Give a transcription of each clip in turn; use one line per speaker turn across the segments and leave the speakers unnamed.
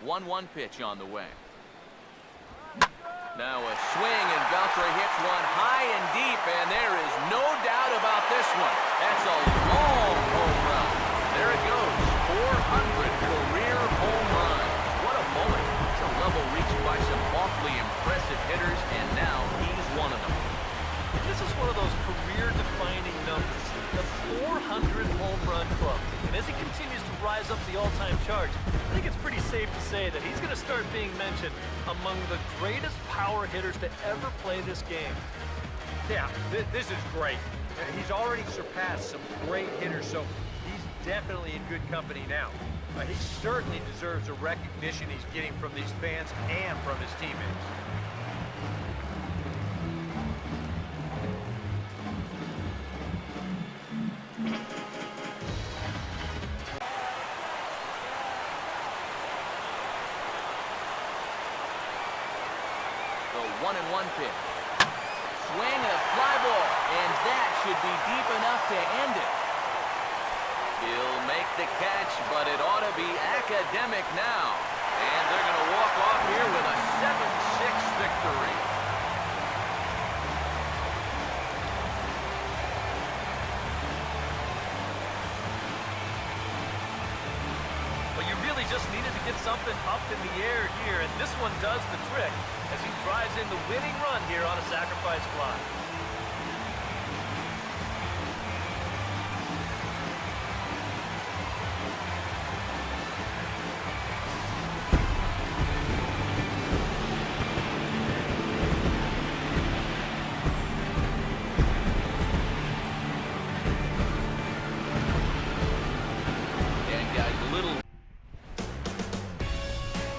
1-1 pitch on the way. Now a swing, and Beltre hits one high and deep, and there is no doubt about this one. That's a long home run. There it goes, 400 career home run. What a moment. It's a level reached by some awfully impressive hitters, and now he's one of them.
This is one of those career-defining numbers, the 400 home run club. And as he continues to rise up the all-time charts, I think it's pretty safe to say that he's going to start being mentioned among the greatest power hitters to ever play this game.
Yeah, this is great. He's already surpassed some great hitters, so he's definitely in good company now. He certainly deserves the recognition he's getting from these fans and from his teammates.
The 1-1 pitch. Swing and a fly ball, and that should be deep enough to end it. He'll make the catch, but it ought to be academic now. And they're going to walk off here with a 7-6 victory.
But you really just needed to get something up in the air here, and this one does the trick as he drives in the winning run here on a sacrifice fly.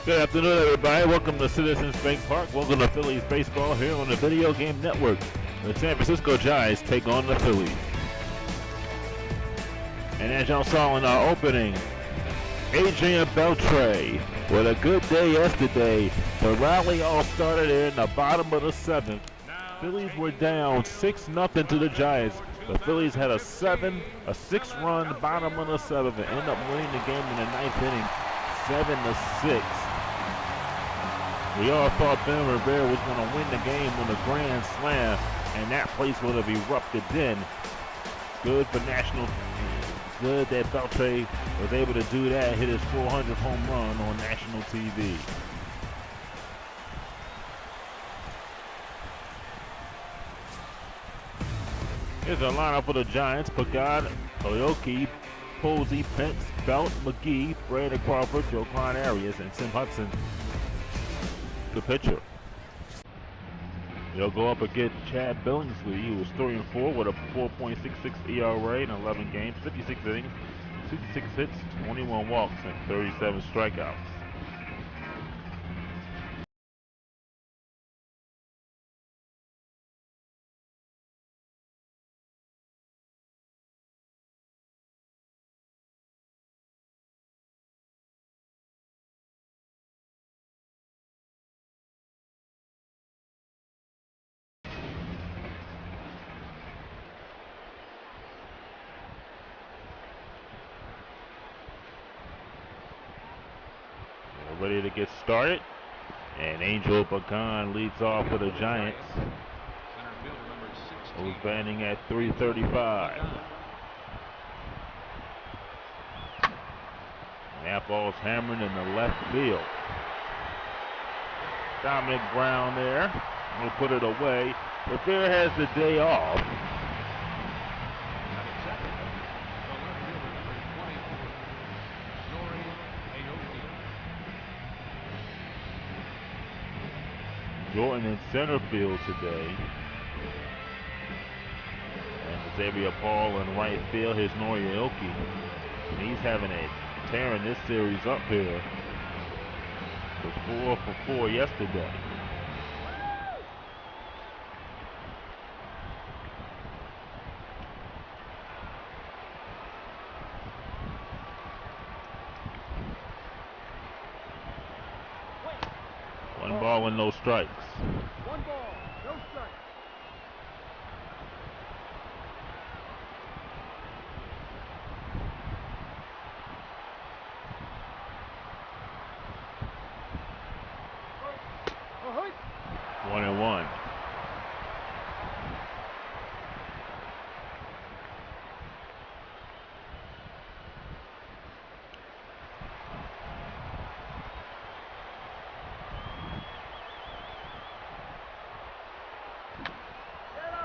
Good afternoon, everybody. Welcome to Citizens Bank Park. Welcome to Phillies baseball here on the Video Game Network. The San Francisco Giants take on the Phillies. And as y'all saw in our opening, Adrian Beltre with a good day yesterday. The rally all started in the bottom of the seventh. Phillies were down 6-0 to the Giants. The Phillies had a 6-run bottom of the seventh and ended up winning the game in the ninth inning, 7-6. We all thought Ben Rivera was going to win the game with a grand slam, and that place would have erupted then. Good for national. Good that Beltre was able to do that, hit his 400th home run on national TV. Here's a lineup for the Giants: Pagad, Aoki, Posey, Pence, Belt, McGee, Brandon Crawford, Joe Klein Arias, and Tim Hudson, the pitcher. They'll go up against Chad Billingsley, who was 3-4 with a 4.66 ERA in 11 games, 56 innings, 66 hits, 21 walks, and 37 strikeouts. Ready to get started, and Angel Pagan leads off for the Giants, who's batting at .335. And that ball's hammering in the left field. Dominic Brown there will put it away. Rivera has the day off. Jordan in center field today. And Xavier Paul in right field. Here's Norioki. And he's having a tearing this series up here. Was 4 for 4 yesterday. One ball and no strikes.
One ball, no strikes.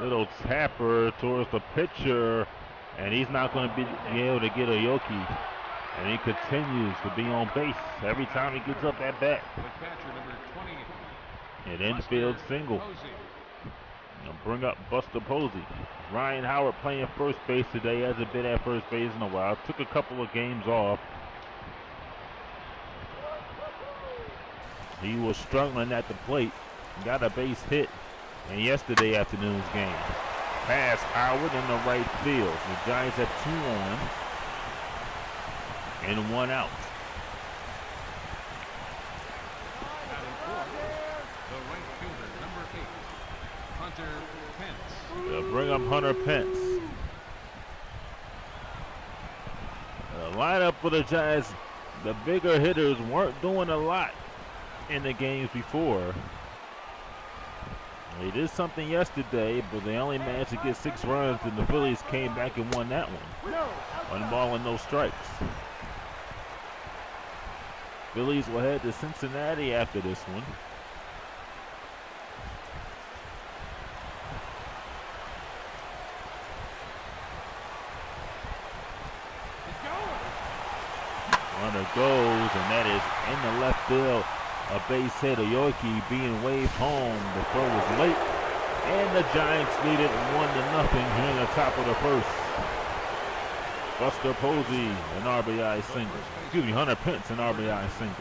Little tapper towards the pitcher, and he's not going to be able to get a Yoki. And he continues to be on base every time he gets up at bat. An infield single. Now bring up Buster Posey. Ryan Howard playing first base today. Hasn't been at first base in a while. Took a couple of games off. He was struggling at the plate. Got a base hit in yesterday afternoon's game. Pass Howard in the right field. The Giants have 2 on and 1 out. They'll bring up Hunter Pence. The lineup for the Giants, the bigger hitters weren't doing a lot in the games before. They did something yesterday, but they only managed to get 6 runs, and the Phillies came back and won that one. 1 ball and no strikes. Phillies will head to Cincinnati after this one. Runner goes, and that is in the left field. A base hit, Aoki being waved home. The throw was late, and the Giants lead it 1-0 here in the top of the first. Buster Posey, an RBI single. Excuse me, Hunter Pence, an RBI single.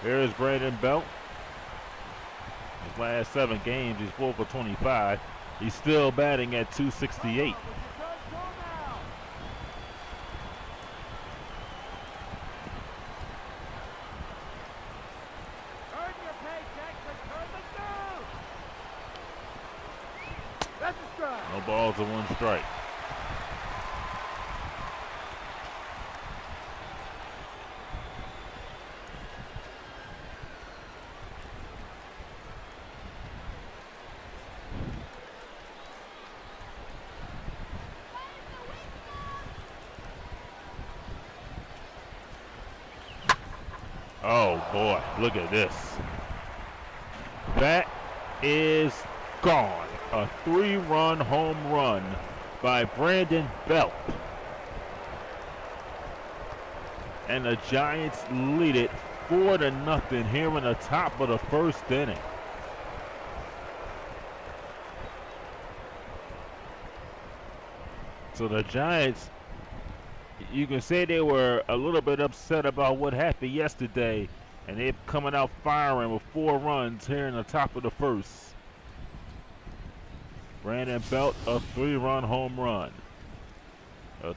Here's Brandon Belt. His last 7 games, he's 4 for 25. He's still batting at .268. No balls and 1 strike. Oh boy, look at this. That is gone. A 3-run home run by Brandon Belt. And the Giants lead it 4-0 here in the top of the first inning. So the Giants, you can say they were a little bit upset about what happened yesterday, and they're coming out firing with 4 runs here in the top of the first. Brandon Belt, a 3-run home run.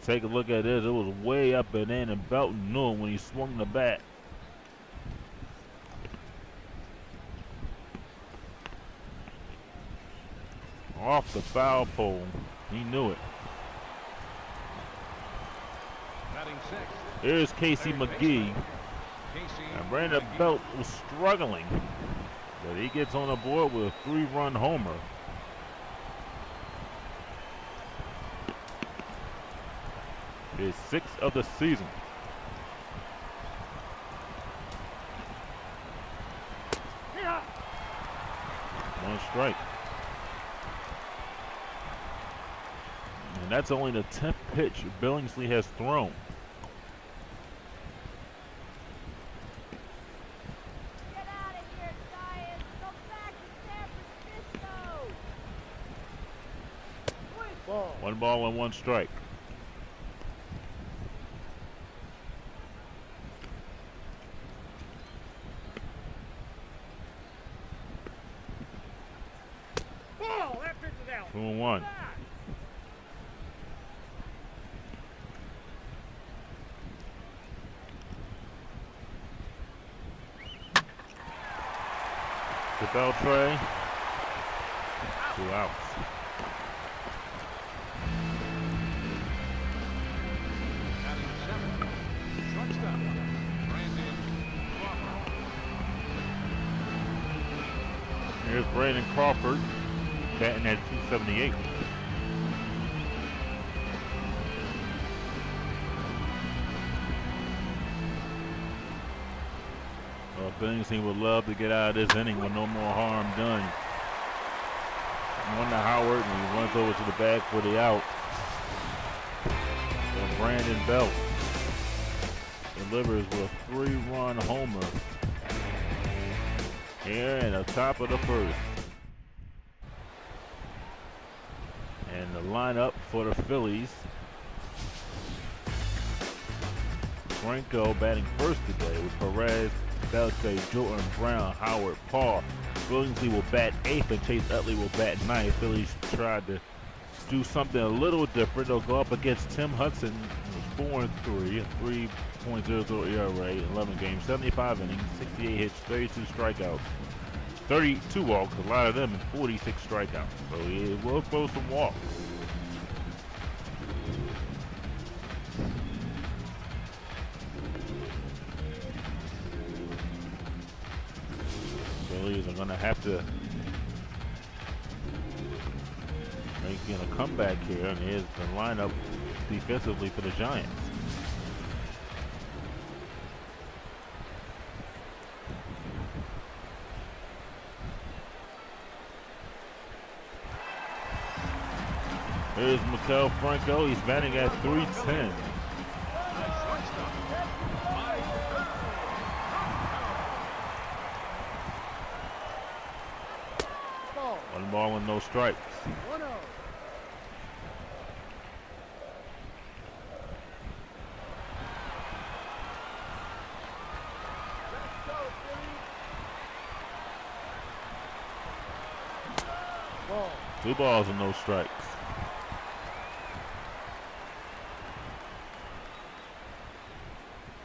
Take a look at this. It was way up and in, and Belt knew it when he swung the bat. Off the foul pole. He knew it. Here's Casey McGee. And Brandon Belt was struggling, but he gets on the board with a 3-run homer. His 6th of the season. One strike. And that's only the 10th pitch Billingsley has thrown.
Get out of here, Giants! Go back to San Francisco!
1 ball and 1 strike.
Ball! That pitch is out!
2-1. To Beltray. 2 outs. Here's Brandon Crawford, batting at .278. Billingsley would love to get out of this inning with no more harm done. One to Howard, and he runs over to the bag for the out. And Brandon Belt delivers with a 3-run homer here in the top of the first. And the lineup for the Phillies. Franco batting first today with Perez, Beltre, Jordan, Brown, Howard, Paul. Billingsley will bat 8th and Chase Utley will bat 9th. Phillies tried to do something a little different. They'll go up against Tim Hudson, who's 4-3, a 3.00 ERA, 11 games, 75 innings, 68 hits, 32 strikeouts, 32 walks, a lot of them, and 46 strikeouts. So he will throw some walks. Phillies are going to have to make a comeback here, and here's the lineup defensively for the Giants. Here's Maikel Franco. He's batting at .310. One ball and no strikes.
1-0. Ball.
2 balls and no strikes.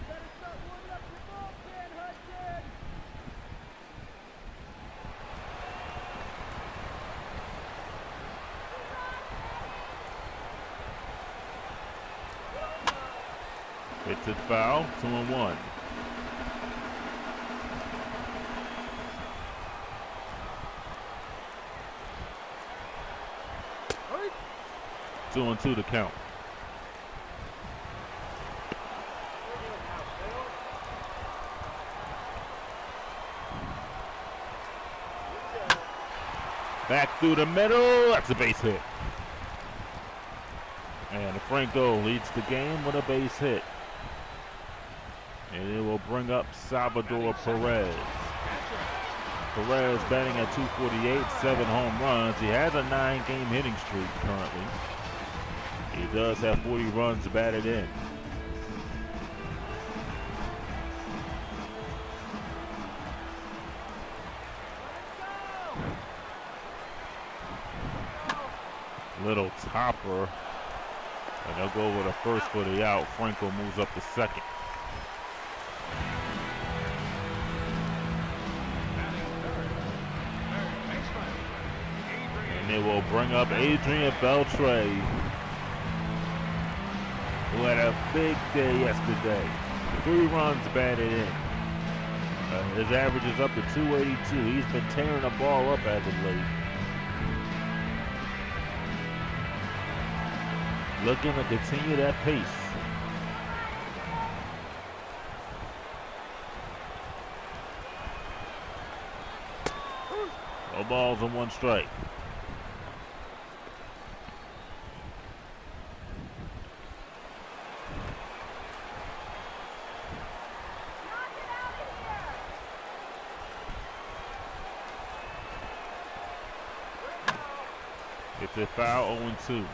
Better start warming up your bullpen, Hudson.
Hits it foul, 2-1.
Hurry.
2-2 to count. Back through the middle, that's a base hit. And Franco leads the game with a base hit. And it will bring up Salvador Perez. Perez batting at .248, 7 home runs. He has a 9-game hitting streak currently. He does have 40 runs batted in. Little topper. And they'll go over the first for the out. Franco moves up to second. And they will bring up Adrian Beltre, who had a big day yesterday. 3 runs batted in. His average is up to .282. He's been tearing the ball up as of late. Looking to continue that pace. No balls and 1 strike.
Knock it out of here.
It's a foul, 0-2.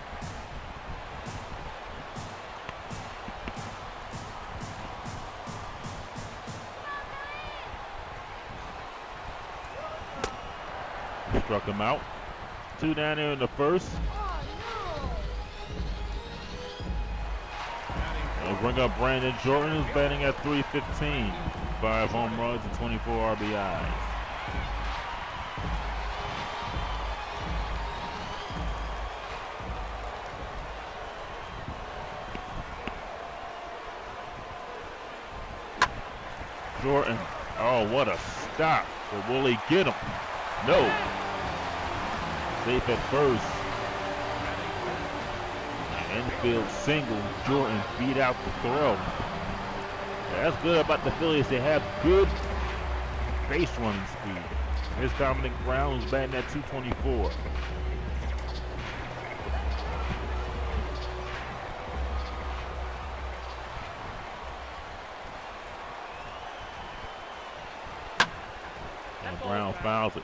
Struck him out. 2 down there in the first. We'll bring up Brandon Jordan, who's batting at .315. 5 home runs and 24 RBIs. Jordan, oh, what a stop. But will he get him? No. Safe at first. Infield single. Jordan beat out the throw. That's good about the Phillies. They have good base running speed. Here's Dominic Brown, who's batting at 224. And Brown fouls it.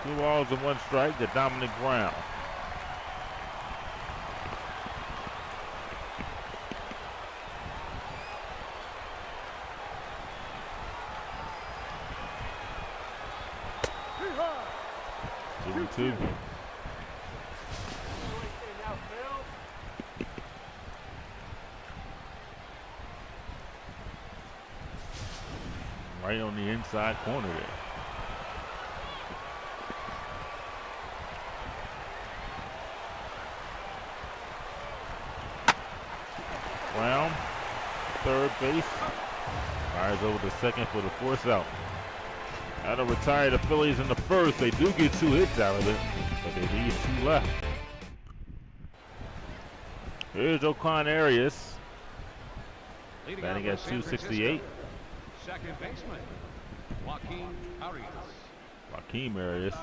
Two balls and one strike to Dominic Brown. Two. Right on the inside corner there. Brown, third base, fires over to second for the force out. That'll retire the Phillies in the first. They do get 2 hits out of it, but they leave 2 left. Here's Oakland Arias, batting at 268.
Second baseman, Joaquin Arias.
Joaquin Arias.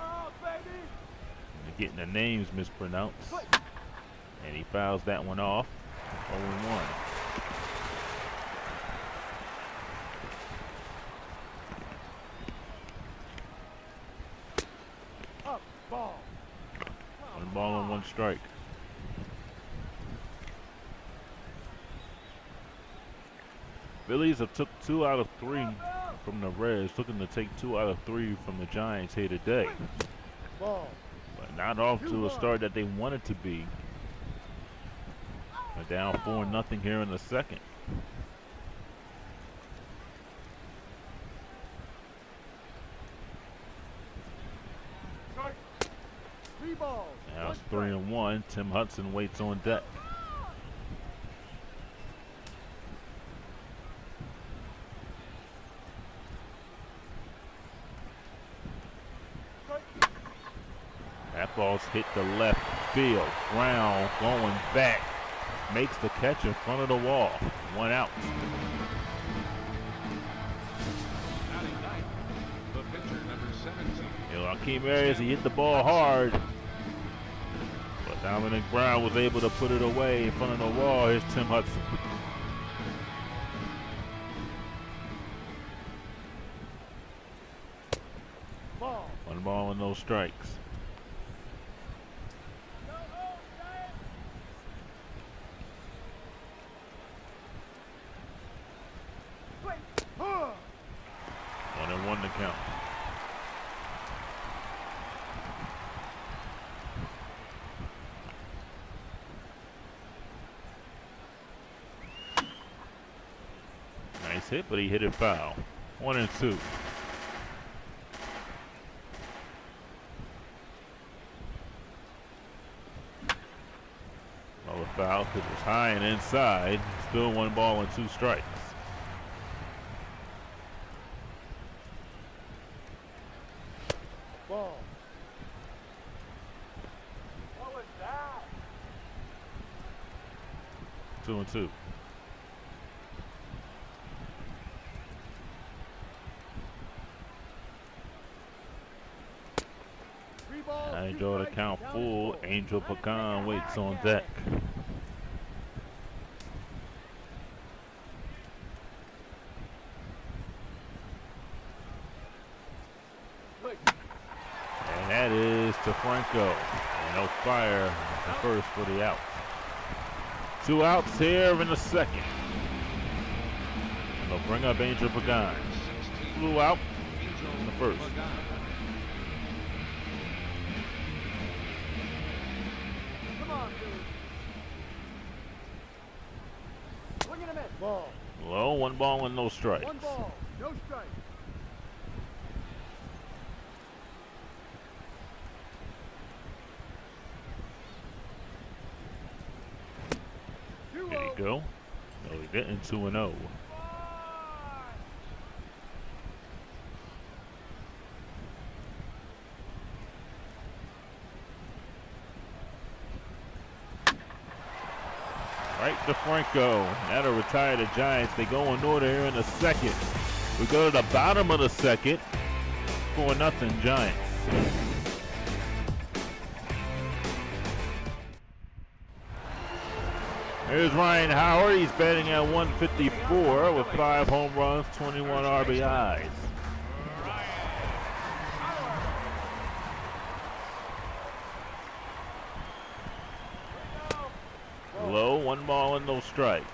Getting the names mispronounced. And he fouls that one off. 0-1. One ball and one strike. Phillies have took 2 out of 3 from the Reds, looking to take 2 out of 3 from the Giants here today. But not off to a start that they wanted to be. They're down 4-0 here in the second. Now it's 3-1. Tim Hudson waits on deck. That ball's hit the left field. Brown going back. Makes the catch in front of the wall. 1 out.
The pitcher, number 17.
Joaquin Arias, he hit the ball hard. But Dominic Brown was able to put it away in front of the wall. Here's Tim Hudson. One ball and no strikes. One to count. Nice hit, but he hit it foul. 1-2. Well, the foul because it was high and inside. Still 1 ball and 2 strikes.
Ball. What was that?
2-2. I draw the count full. Angel Pagan waits on deck. And that is to Franco. And no fire the first for the out. 2 outs here in the second. And they'll bring up Angel Pagan. Flew out in the first.
Ball.
Low, 1 ball and no strikes.
1 ball, no strike.
go. No, he didn't. 2-0. Right to Franco. That'll retire the Giants. They go in order here in the second. We go to the bottom of the second. 4-0 Giants. Here's Ryan Howard. He's batting at 154 with 5 home runs, 21 RBIs. Low, 1 ball and no strikes.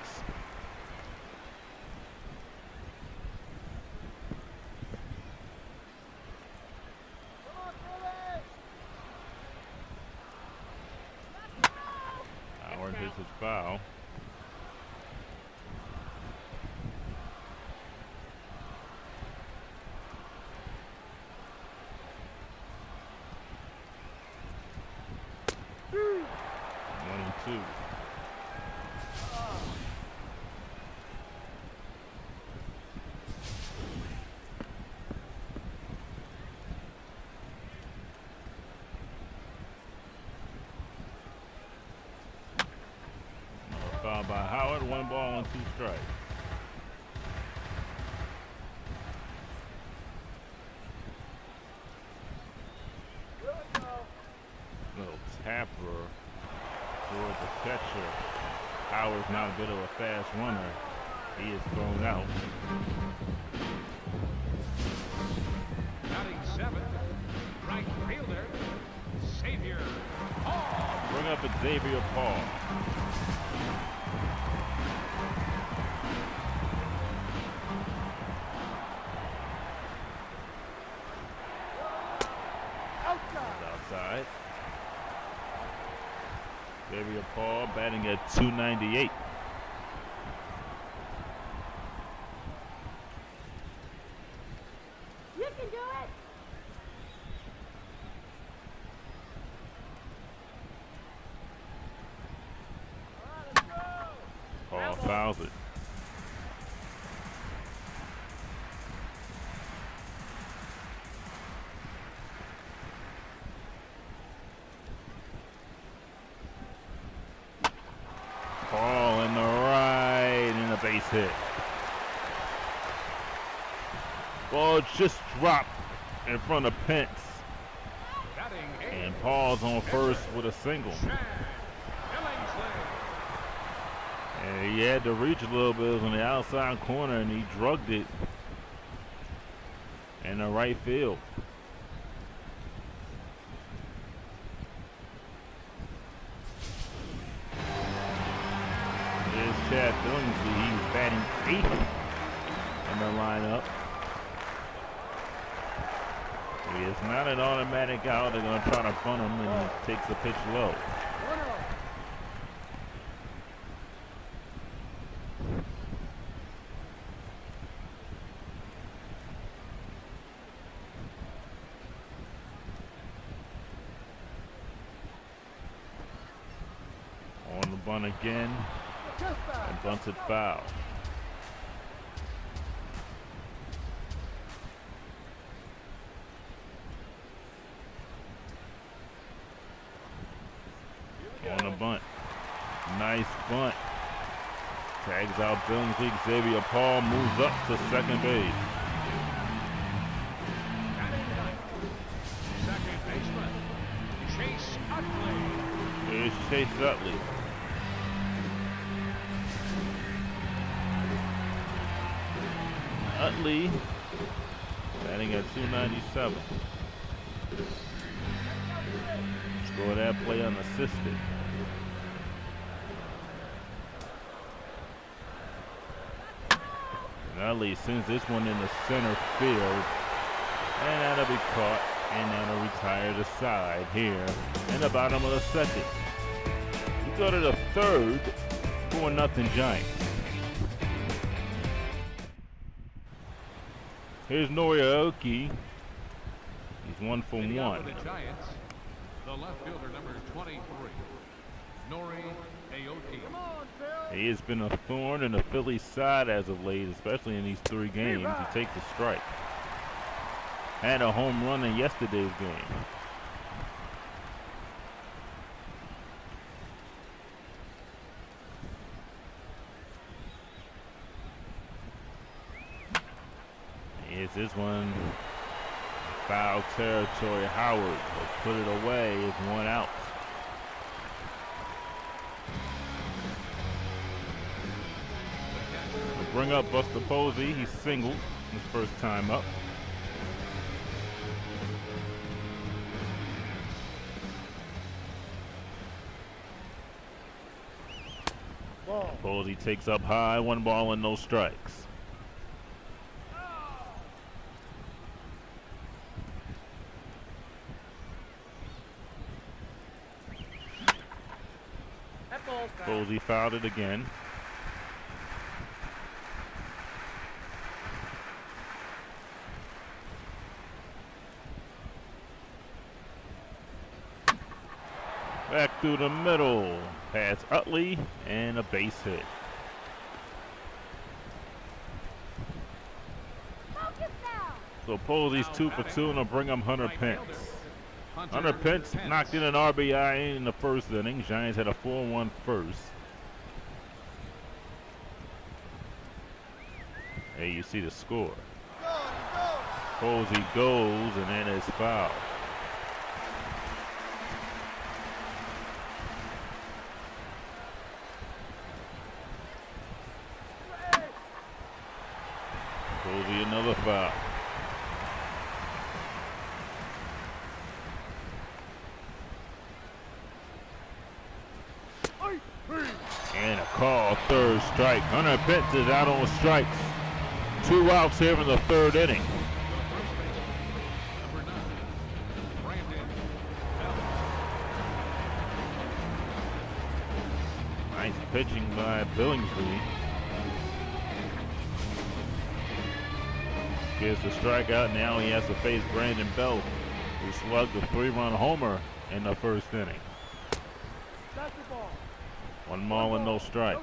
Howard hits his foul. One and two. Foul by Howard, 1 ball and 2 strikes. Little tapper toward the catcher. Howard's not a bit of a fast runner. He is thrown out.
Batting 7th, right fielder, Xavier Paul.
Bring up Xavier Paul. Outside. Xavier Paul batting at 298.
You can do it.
Paul fouls it. Paul in the right and a base hit. Ball just dropped in front of Pence.
Batting 8th,
And Paul's on first with a single. And he had to reach a little bit. It was on the outside corner and he drugged it in the right field. There's Chad Billingsley. He's batting 8th in the lineup. It's not an automatic out. They're going to try to bunt him and he takes the pitch low. On the bunt again and bunted foul. On the bunt. Nice bunt. Tags out Billingsley. Xavier Paul moves up to second base.
second baseman, Chase Utley.
Here's Chase Utley. Utley batting at 297. Score that play unassisted. And Utley sends this one in the center field. And that'll be caught. And that'll retire the side here in the bottom of the second. We go to the third. 4-0 Giants. Here's Norioki. He's 1 for
Leading off
1.
for the Giants, the left fielder, number 23. Nori Aoki.
He has been a thorn in the Phillies' side as of late, especially in these 3 games. He takes a strike. Had a home run in yesterday's game. Here's this one. Foul territory. Howard will put it away. It's 1 out. Bring up Buster Posey. He's singled his first time up. Posey takes up high. 1 ball and no strikes. Posey fouled it again. Back through the middle, past Utley, and a base hit.
Focus now.
So Posey's 2 for 2, and will bring him Hunter Pence. Hunter Pence knocked in an RBI in the first inning. Giants had a 4-1 first. Hey, you see the score. Posey goes, and then it's foul. Posey another foul. And a call, 3rd strike. Hunter Pence is out on strikes. 2 outs here in the 3rd inning.
Number 9, Brandon.
Nice pitching by Billingsley. Gets the strikeout. Now he has to face Brandon Bell, who slugged a 3-run homer in the first inning. 1 ball and no strikes.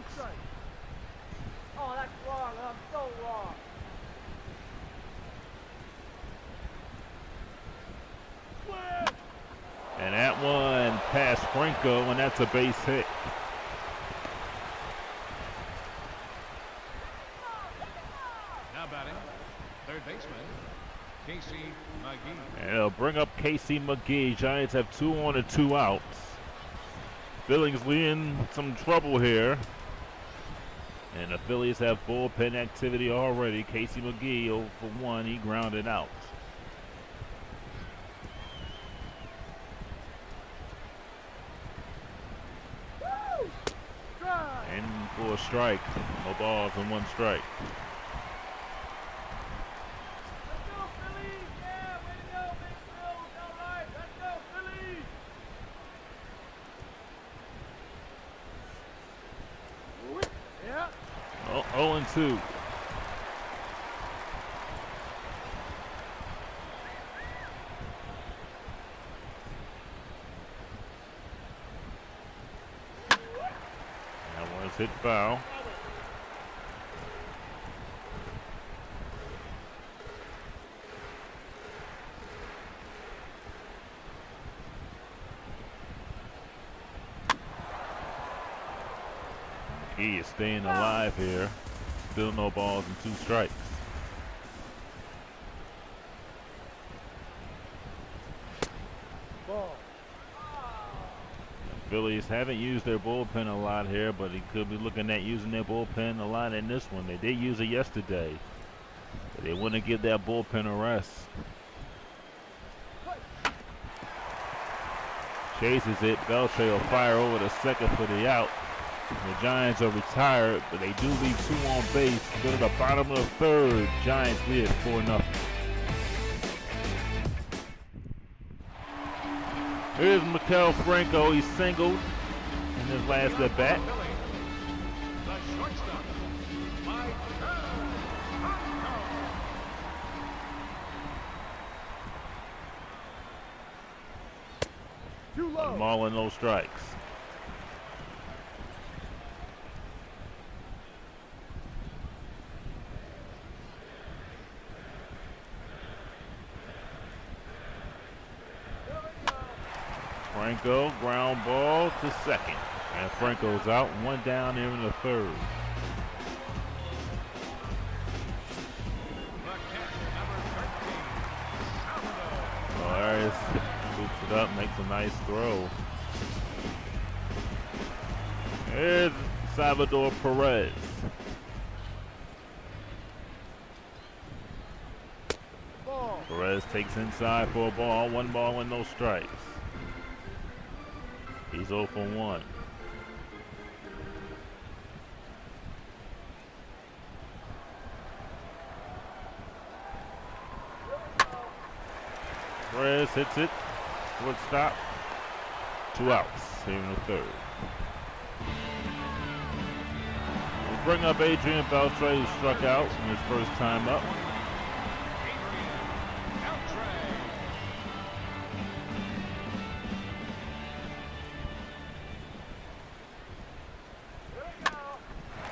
Oh, that's wrong. I'm so wrong.
And that one past Franco, and that's a base hit.
Now batting, 3rd baseman, Casey McGee.
And it'll bring up Casey McGee. Giants have 2 on and 2 outs. Billingsley in some trouble here. And the Phillies have bullpen activity already. Casey McGee 0 for 1. He grounded out. And for a strike. No balls and 1 strike.
Let's go, Phillies. Yeah, way to go, Big Phil. All right, let's go, Phillies. Yeah.
Oh, 0 and 2. That one's hit foul. He is staying alive here. Still no balls and 2 strikes. The Phillies haven't used their bullpen a lot here, but he could be looking at using their bullpen a lot in this one. They did use it yesterday, but they want to give that bullpen a rest. Chases it. Beltre will fire over to second for the out. The Giants are retired, but they do leave 2 on base. Go to the bottom of the 3rd. Giants lead 4-0. Here's Maikel Franco. He's singled in his last at bat.
The shortstop, Mike.
One ball and no strikes. Franco, ground ball to second. And Franco's out, one down here in the third. Arias scoops it up, makes a nice throw. Here's Salvador Perez. Perez takes inside for a ball, one ball and no strikes. He's 0 for 1. Perez hits it, shortstop, 2 outs here in the third. We'll bring up Adrian Beltre, who struck out in his first time up.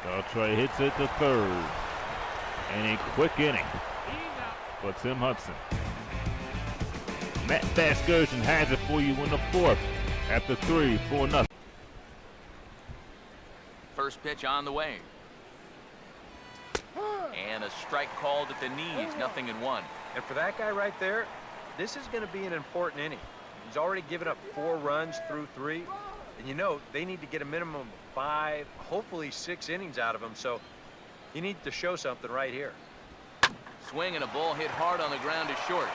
Beltre hits it to third. And a quick inning for Tim Hudson. Matt Vasgersian has it for you in the fourth after 3, 4-0.
First pitch on the way. And a strike called at the knees, 0-1.
And for that guy right there, this is going to be an important inning. He's already given up 4 runs through 3. And you know, they need to get a minimum of 5, hopefully 6 innings out of him. So he needs to show something right here.
Swing and a ball hit hard on the ground to short.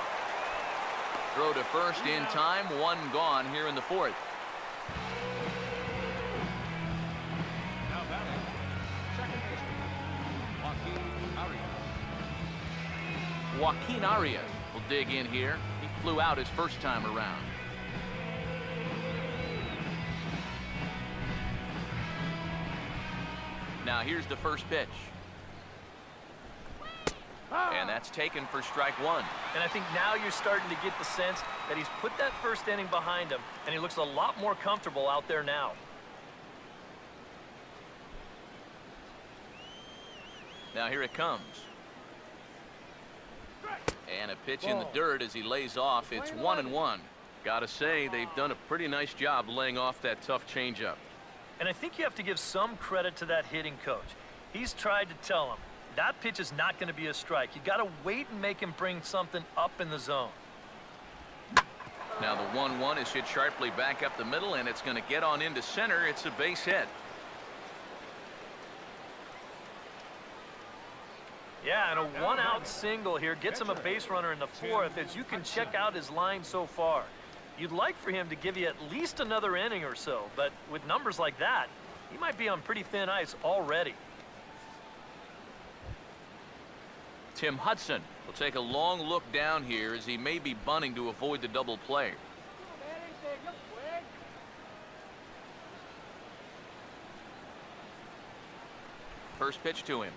Throw to first in time, 1 gone here in the fourth.
Now batting, second baseman,
Joaquin Arias will dig in here. He flew out his first time around. Now here's the first pitch. And that's taken for strike 1.
And I think now you're starting to get the sense that he's put that first inning behind him, and he looks a lot more comfortable out there now.
Now here it comes. And a pitch in the dirt as he lays off. It's 1-1. Gotta say, they've done a pretty nice job laying off that tough changeup.
And I think you have to give some credit to that hitting coach. He's tried to tell him, that pitch is not going to be a strike. You got to wait and make him bring something up in the zone.
Now the 1-1 is hit sharply back up the middle, and it's going to get on into center. It's a base hit.
Yeah, and a 1-out single here gets him a base runner in the fourth. As you can check out his line so far, you'd like for him to give you at least another inning or so, but with numbers like that, he might be on pretty thin ice already.
Tim Hudson will take a long look down here as he may be bunting to avoid the double play. First pitch to him.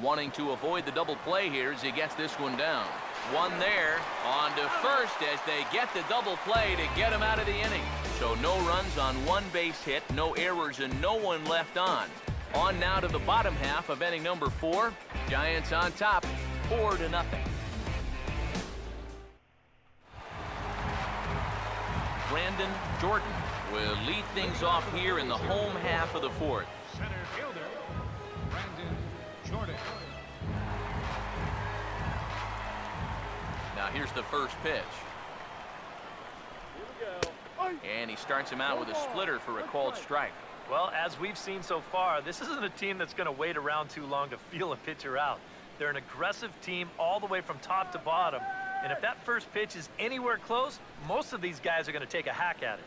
Wanting to avoid the double play here as he gets this one down. One there, on to first as they get the double play to get him out of the inning. So no runs on 1 base hit, no errors, and no one left on. On now to the bottom half of inning number 4. Giants on top, 4-0. Brandon Jordan will lead things off here in the home half of the fourth.
center fielder, Brandon Jordan.
Now here's the first pitch. And he starts him out with a splitter for a called strike.
Well, as we've seen so far, this isn't a team that's going to wait around too long to feel a pitcher out. They're an aggressive team all the way from top to bottom. And if that first pitch is anywhere close, most of these guys are going to take a hack at it.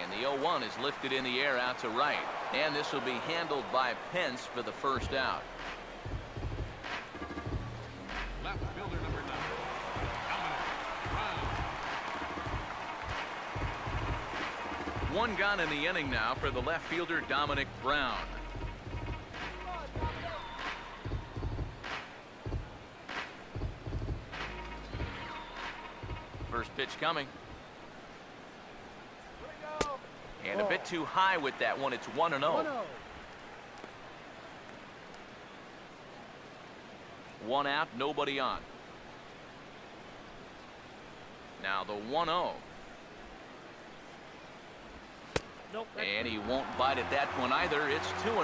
And the 0-1 is lifted in the air out to right. And this will be handled by Pence for the first out.
Left fielder number 9, Dominic Brown.
One gone in the inning now for the left fielder, Dominic Brown. First pitch coming. And a bit too high with that one. It's 1-0. 1 out, nobody on. Now the 1-0.
Nope.
And he won't bite at that one either. It's 2-0.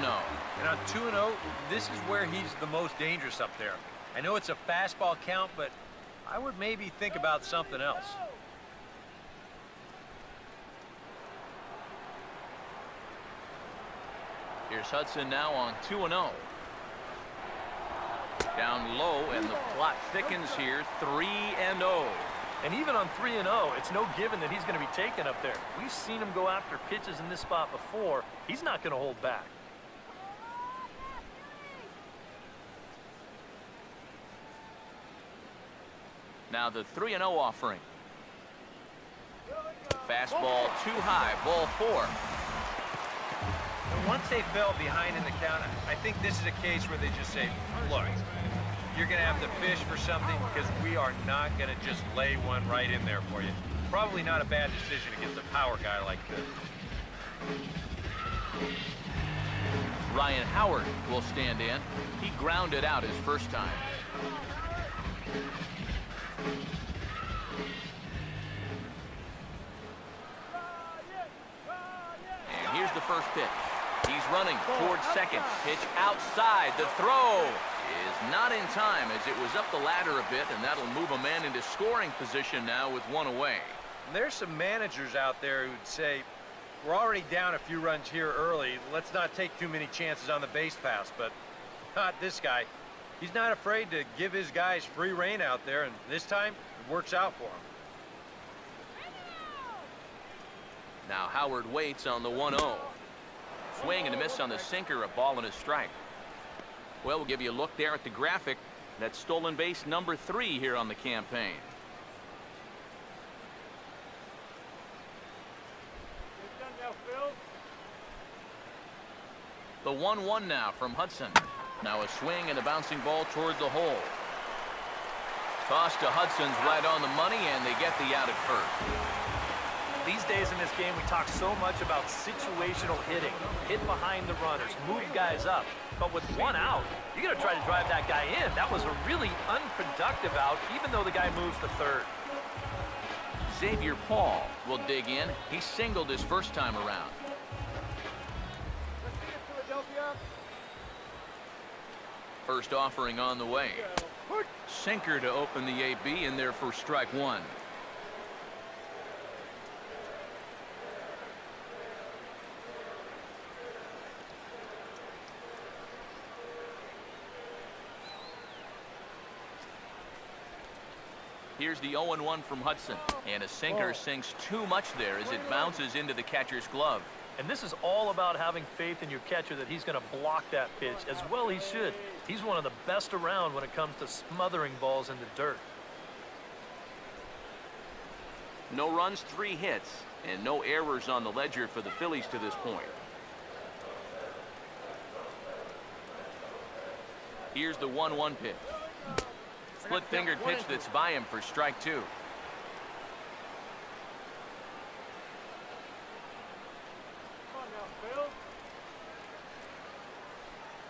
And on 2-0, this is where he's the most dangerous up there. I know it's a fastball count, but I would maybe think about something else.
Here's Hudson now on 2-0. Down low, and the plot thickens here. 3-0.
And even on 3-0, it's no given that he's going to be taken up there. We've seen him go after pitches in this spot before. He's not going to hold back.
Now the 3-0 offering. Fastball too high. Ball 4.
And once they fell behind in the count, I think this is a case where they just say, look, you're going to have to fish for something because we are not going to just lay one right in there for you. Probably not a bad decision against a power guy like this.
Ryan Howard will stand in. He grounded out his first time. And here's the first pitch. He's running towards second. Pitch outside. The throw is not in time as it was up the ladder a bit, and that'll move a man into scoring position now with one away.
There's some managers out there who'd say, we're already down a few runs here early. Let's not take too many chances on the base pass, but not this guy. He's not afraid to give his guys free rein out there, and this time it works out for him.
Now Howard waits on the 1-0. Swing and a miss on the sinker, a ball and a strike. Well, we'll give you a look there at the graphic. That's stolen base number 3 here on the campaign. The 1-1 now from Hudson. Now a swing and a bouncing ball toward the hole. Toss to Hudson's right on the money, and they get the out at first.
These days in this game, we talk so much about situational hitting. Hit behind the runners, move guys up. But with one out, you're going to try to drive that guy in. That was a really unproductive out, even though the guy moves to third.
Xavier Paul will dig in. He singled his first time around. First offering on the way. Sinker to open the AB, in there for strike 1. Here's the 0-1 from Hudson, and a sinker sinks too much there as it bounces into the catcher's glove.
And this is all about having faith in your catcher that he's going to block that pitch, as well he should. He's one of the best around when it comes to smothering balls in the dirt.
No runs, 3 hits, and no errors on the ledger for the Phillies to this point. Here's the 1-1 pitch. Split-fingered pitch that's by him for strike 2.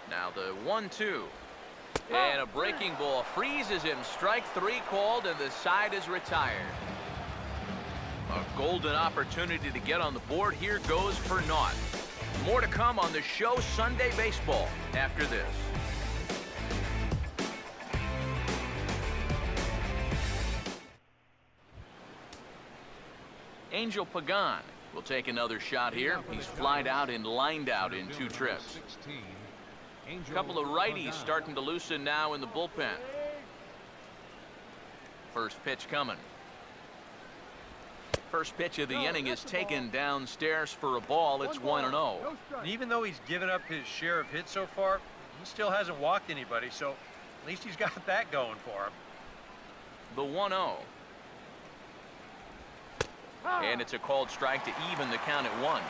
Now the 1-2. And a breaking ball freezes him. Strike 3 called, and the side is retired. A golden opportunity to get on the board here goes for naught. More to come on the show Sunday Baseball after this. Angel Pagan will take another shot here. He's flied out and lined out in 2 trips. A couple of righties starting to loosen now in the bullpen. First pitch coming. First pitch of the inning is taken downstairs for a ball. It's 1-0.
Even though he's given up his share of hits so far, he still hasn't walked anybody, so at least he's got that going for him.
The 1-0. And it's a called strike to even the count at 1.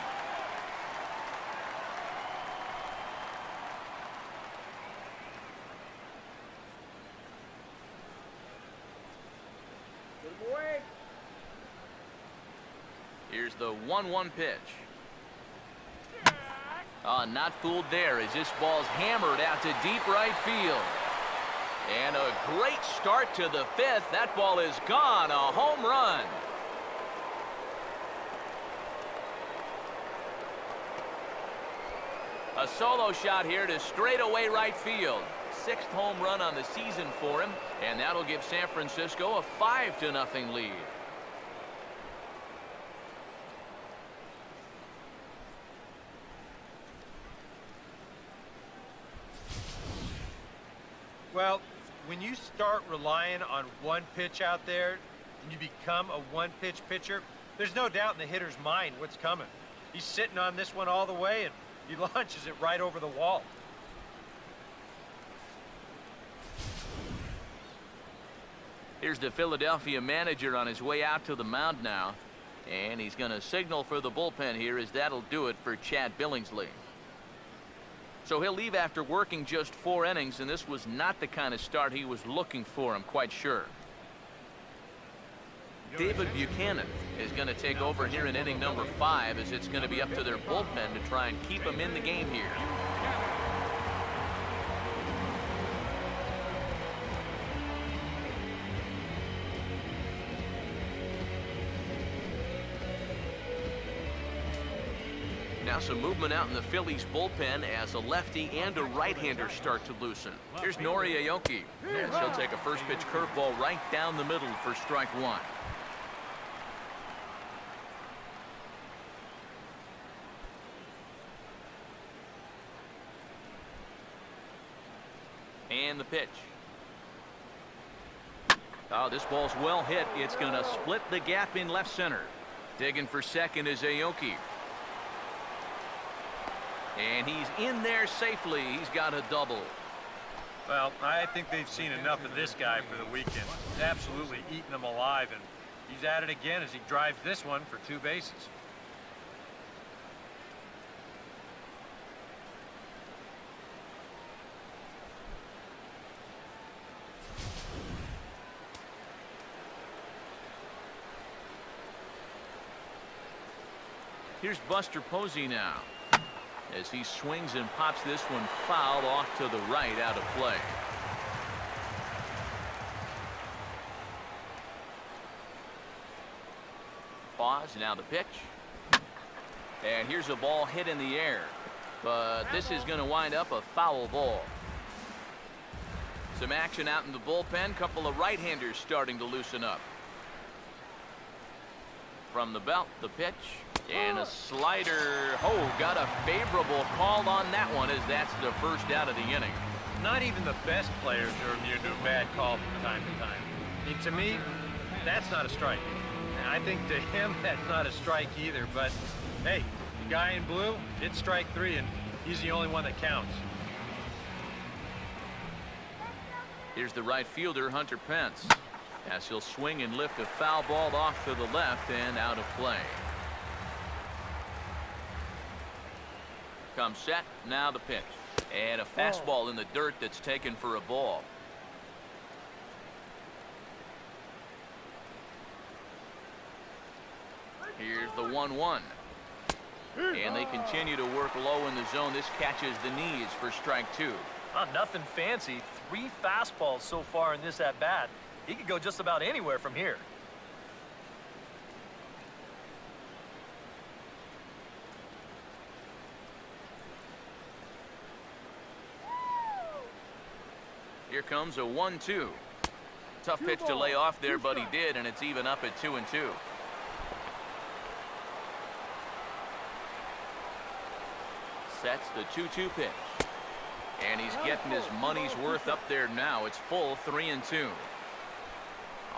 Here's the 1-1 pitch. Not fooled there as this ball's hammered out to deep right field. And a great start to the 5th. That ball is gone. A home run. A solo shot here to straightaway right field. 6th home run on the season for him, and that'll give San Francisco a 5-0 lead.
Well, when you start relying on one pitch out there and you become a one-pitch pitcher, there's no doubt in the hitter's mind what's coming. He's sitting on this one all the way, and he launches it right over the wall.
Here's the Philadelphia manager on his way out to the mound now. And he's going to signal for the bullpen here, as that'll do it for Chad Billingsley. So he'll leave after working just 4 innings, and this was not the kind of start he was looking for, I'm quite sure. David Buchanan is going to take over here in inning number 5, as it's going to be up to their bullpen to try and keep him in the game here. Now some movement out in the Phillies bullpen as a lefty and a right-hander start to loosen. Here's Nori Aoki. And he'll take a first pitch curveball right down the middle for strike 1. And the pitch. Oh, this ball's well hit. It's going to split the gap in left center. Digging for second is Aoki. And he's in there safely. He's got a double.
Well, I think they've seen enough of this guy for the weekend. He's absolutely eating them alive, and he's at it again as he drives this one for 2 bases.
Here's Buster Posey now, as he swings and pops this one foul off to the right, out of play. Pause, now the pitch. And here's a ball hit in the air, but this is going to wind up a foul ball. Some action out in the bullpen. Couple of right-handers starting to loosen up. From the belt, the pitch. And a slider. Oh, got a favorable call on that one, as that's the first out of the inning.
Not even the best players are immune to a bad call from time to time. I mean, to me, that's not a strike. And I think to him, that's not a strike either. But, hey, the guy in blue, it's strike 3, and he's the only one that counts.
Here's the right fielder, Hunter Pence, as he'll swing and lift a foul ball off to the left and out of play. Comes set, now the pitch. And a fastball in the dirt that's taken for a ball. Here's the 1-1. And they continue to work low in the zone. This catches the knees for strike 2.
Nothing fancy. 3 fastballs so far in this at-bat. He could go just about anywhere from here.
Here comes a 1-2. Tough pitch to lay off there, but he did, and it's even up at 2-2. Sets the 2-2 pitch. And he's getting his money's worth up there now. It's full 3-2.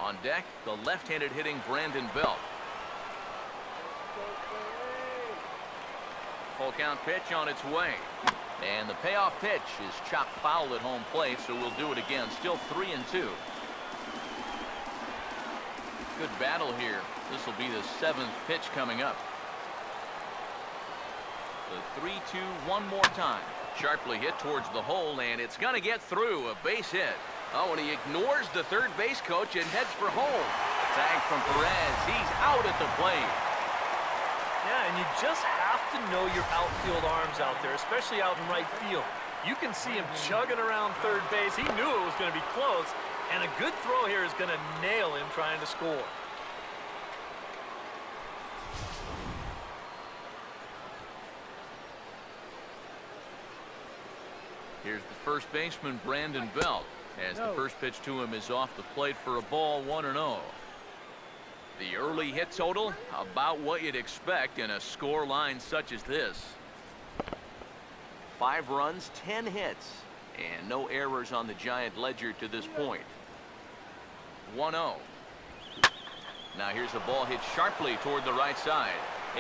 On deck, the left-handed hitting Brandon Belt. Full count pitch on its way. And the payoff pitch is chopped foul at home plate, so we'll do it again. Still 3-2. Good battle here. This will be the 7th pitch coming up. The 3-2 one more time. Sharply hit towards the hole, and it's going to get through. A base hit. Oh, and he ignores the third base coach and heads for home. Tag from Perez. He's out at the plate.
Yeah, and you just have to know your outfield arms out there, especially out in right field. You can see him chugging around third base. He knew it was going to be close, and a good throw here is going to nail him trying to score.
Here's the first baseman, Brandon Belt, as the first pitch to him is off the plate for a ball, 1-0. The early hit total, about what you'd expect in a score line such as this. 5 runs, 10 hits, and no errors on the Giant ledger to this point. 1-0. Now here's a ball hit sharply toward the right side,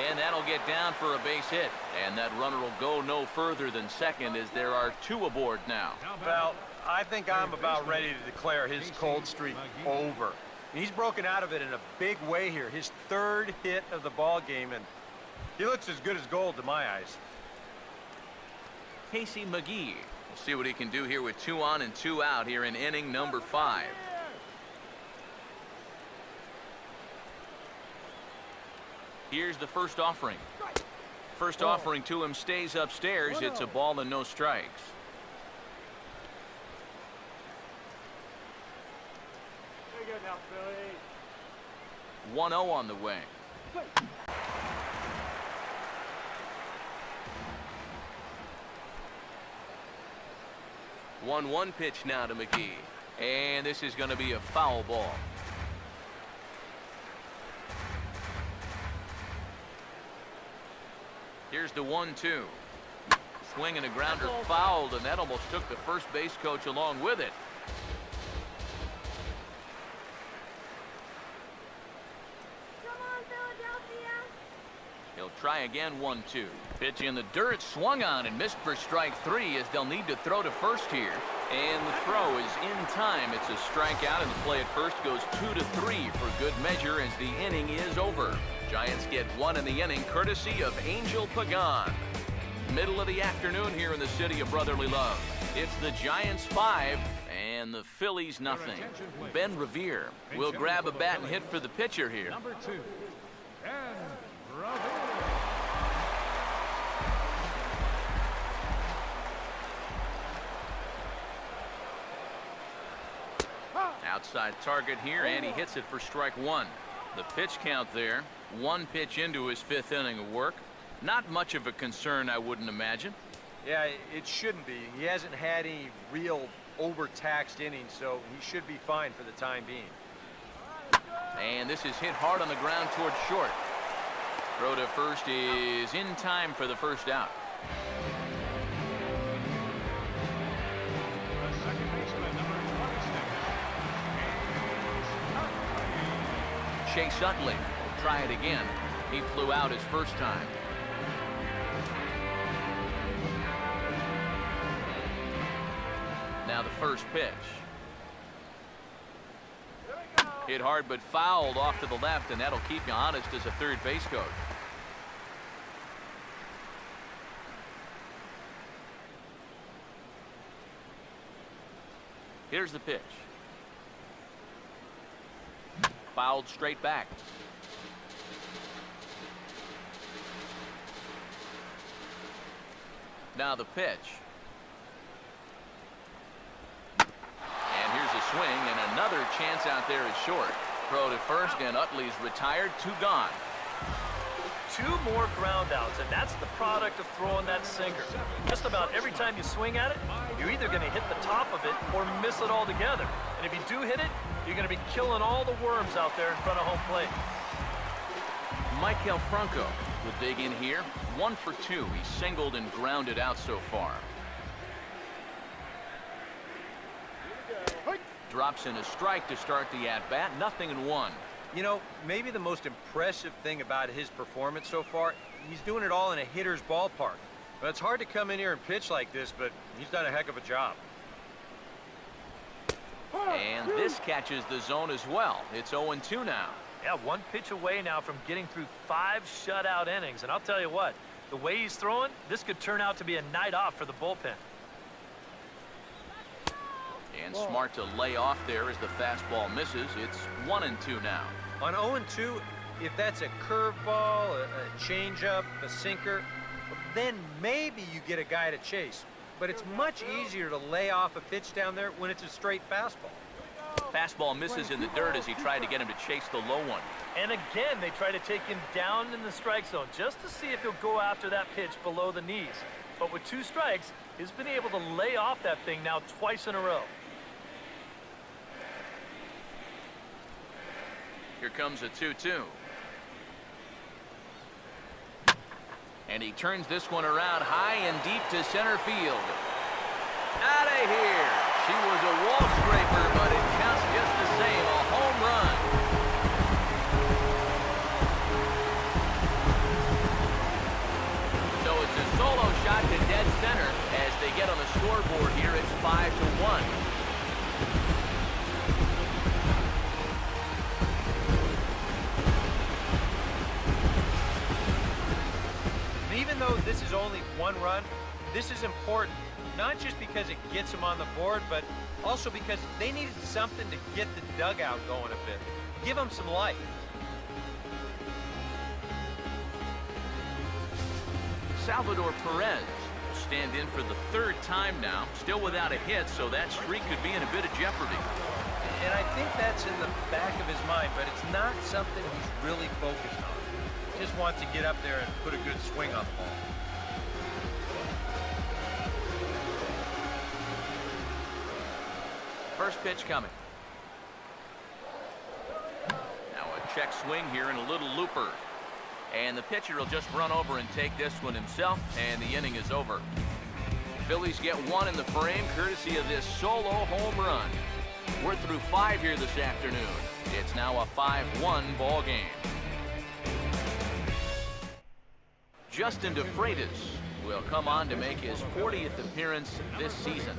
and that'll get down for a base hit, and that runner will go no further than second as there are 2 aboard now.
Well, I think I'm about ready to declare his cold streak over. He's broken out of it in a big way here. His 3rd hit of the ball game, and he looks as good as gold to my eyes.
Casey McGee. We'll see what he can do here with 2 on and 2 out here in inning number 5. Here's the first offering. First offering to him stays upstairs. It's a ball and no strikes.
Very good now, Philly.
1-0 on the way. 1-1 pitch now to McGee. And this is going to be a foul ball. Here's the 1-2. Swing and a grounder fouled, and that almost took the first base coach along with it.
Come on, Philadelphia.
He'll try again, 1-2. Pitch in the dirt, swung on and missed for strike 3 as they'll need to throw to first here. And the throw is in time. It's a strikeout, and the play at first goes 2-3 for good measure as the inning is over. Giants get 1 in the inning courtesy of Angel Pagan. Middle of the afternoon here in the city of brotherly love. It's the Giants 5 and the Phillies nothing. Ben Revere will grab a bat and hit for the pitcher here.
Number 2, Ben Revere.
Outside target here, and he hits it for strike 1. The pitch count there, 1 pitch into his 5th inning of work. Not much of a concern, I wouldn't imagine.
Yeah, it shouldn't be. He hasn't had any real overtaxed innings, so he should be fine for the time being.
And this is hit hard on the ground toward short. Throw to first is in time for the first out.
The second baseman, number 26.
Chase Utley will try it again. He flew out his first time. Now the first pitch. Hit hard but fouled off to the left, and that'll keep you honest as a third base coach. Here's the pitch. Fouled straight back. Now the pitch. And here's a swing, and another chance out there is short. Throw to first, and Utley's retired, 2 gone.
2 more ground outs, and that's the product of throwing that sinker. Just about every time you swing at it, you're either going to hit the top of it or miss it altogether. And if you do hit it, you're going to be killing all the worms out there in front of home plate.
Michael Franco will dig in here. 1 for 2. He's singled and grounded out so far. Drops in a strike to start the at-bat. 0-1.
You know, maybe the most impressive thing about his performance so far, he's doing it all in a hitter's ballpark. But it's hard to come in here and pitch like this, but he's done a heck of a job.
And this catches the zone as well. It's 0-2 now.
Yeah, 1 pitch away now from getting through 5 shutout innings. And I'll tell you what, the way he's throwing, this could turn out to be a night off for the bullpen.
And smart to lay off there as the fastball misses. It's 1-2 now.
On 0-2, if that's a curveball, a changeup, a sinker, then maybe you get a guy to chase. But it's much easier to lay off a pitch down there when it's a straight fastball.
Fastball misses in the dirt as he tried to get him to chase the low one.
And again, they try to take him down in the strike zone just to see if he'll go after that pitch below the knees. But with 2 strikes, he's been able to lay off that thing now twice in a row.
Here comes a 2-2. And he turns this one around high and deep to center field. Out of here. She was a wall scraper, but it counts just the same. A home run. So it's a solo shot to dead center. As they get on the scoreboard here, it's 5-1.
Even though this is only 1 run, this is important. Not just because it gets them on the board, but also because they needed something to get the dugout going a bit. Give them some life.
Salvador Perez will stand in for the 3rd time now, still without a hit, so that streak could be in a bit of jeopardy.
And I think that's in the back of his mind, but it's not something he's really focused on. He just wants to get up there and put a good swing on the ball.
First pitch coming. Now a check swing here and a little looper. And the pitcher will just run over and take this one himself, and the inning is over. Phillies get 1 in the frame courtesy of this solo home run. We're through 5 here this afternoon. It's now a 5-1 ball game. Justin DeFreitas will come on to make his 40th appearance this season.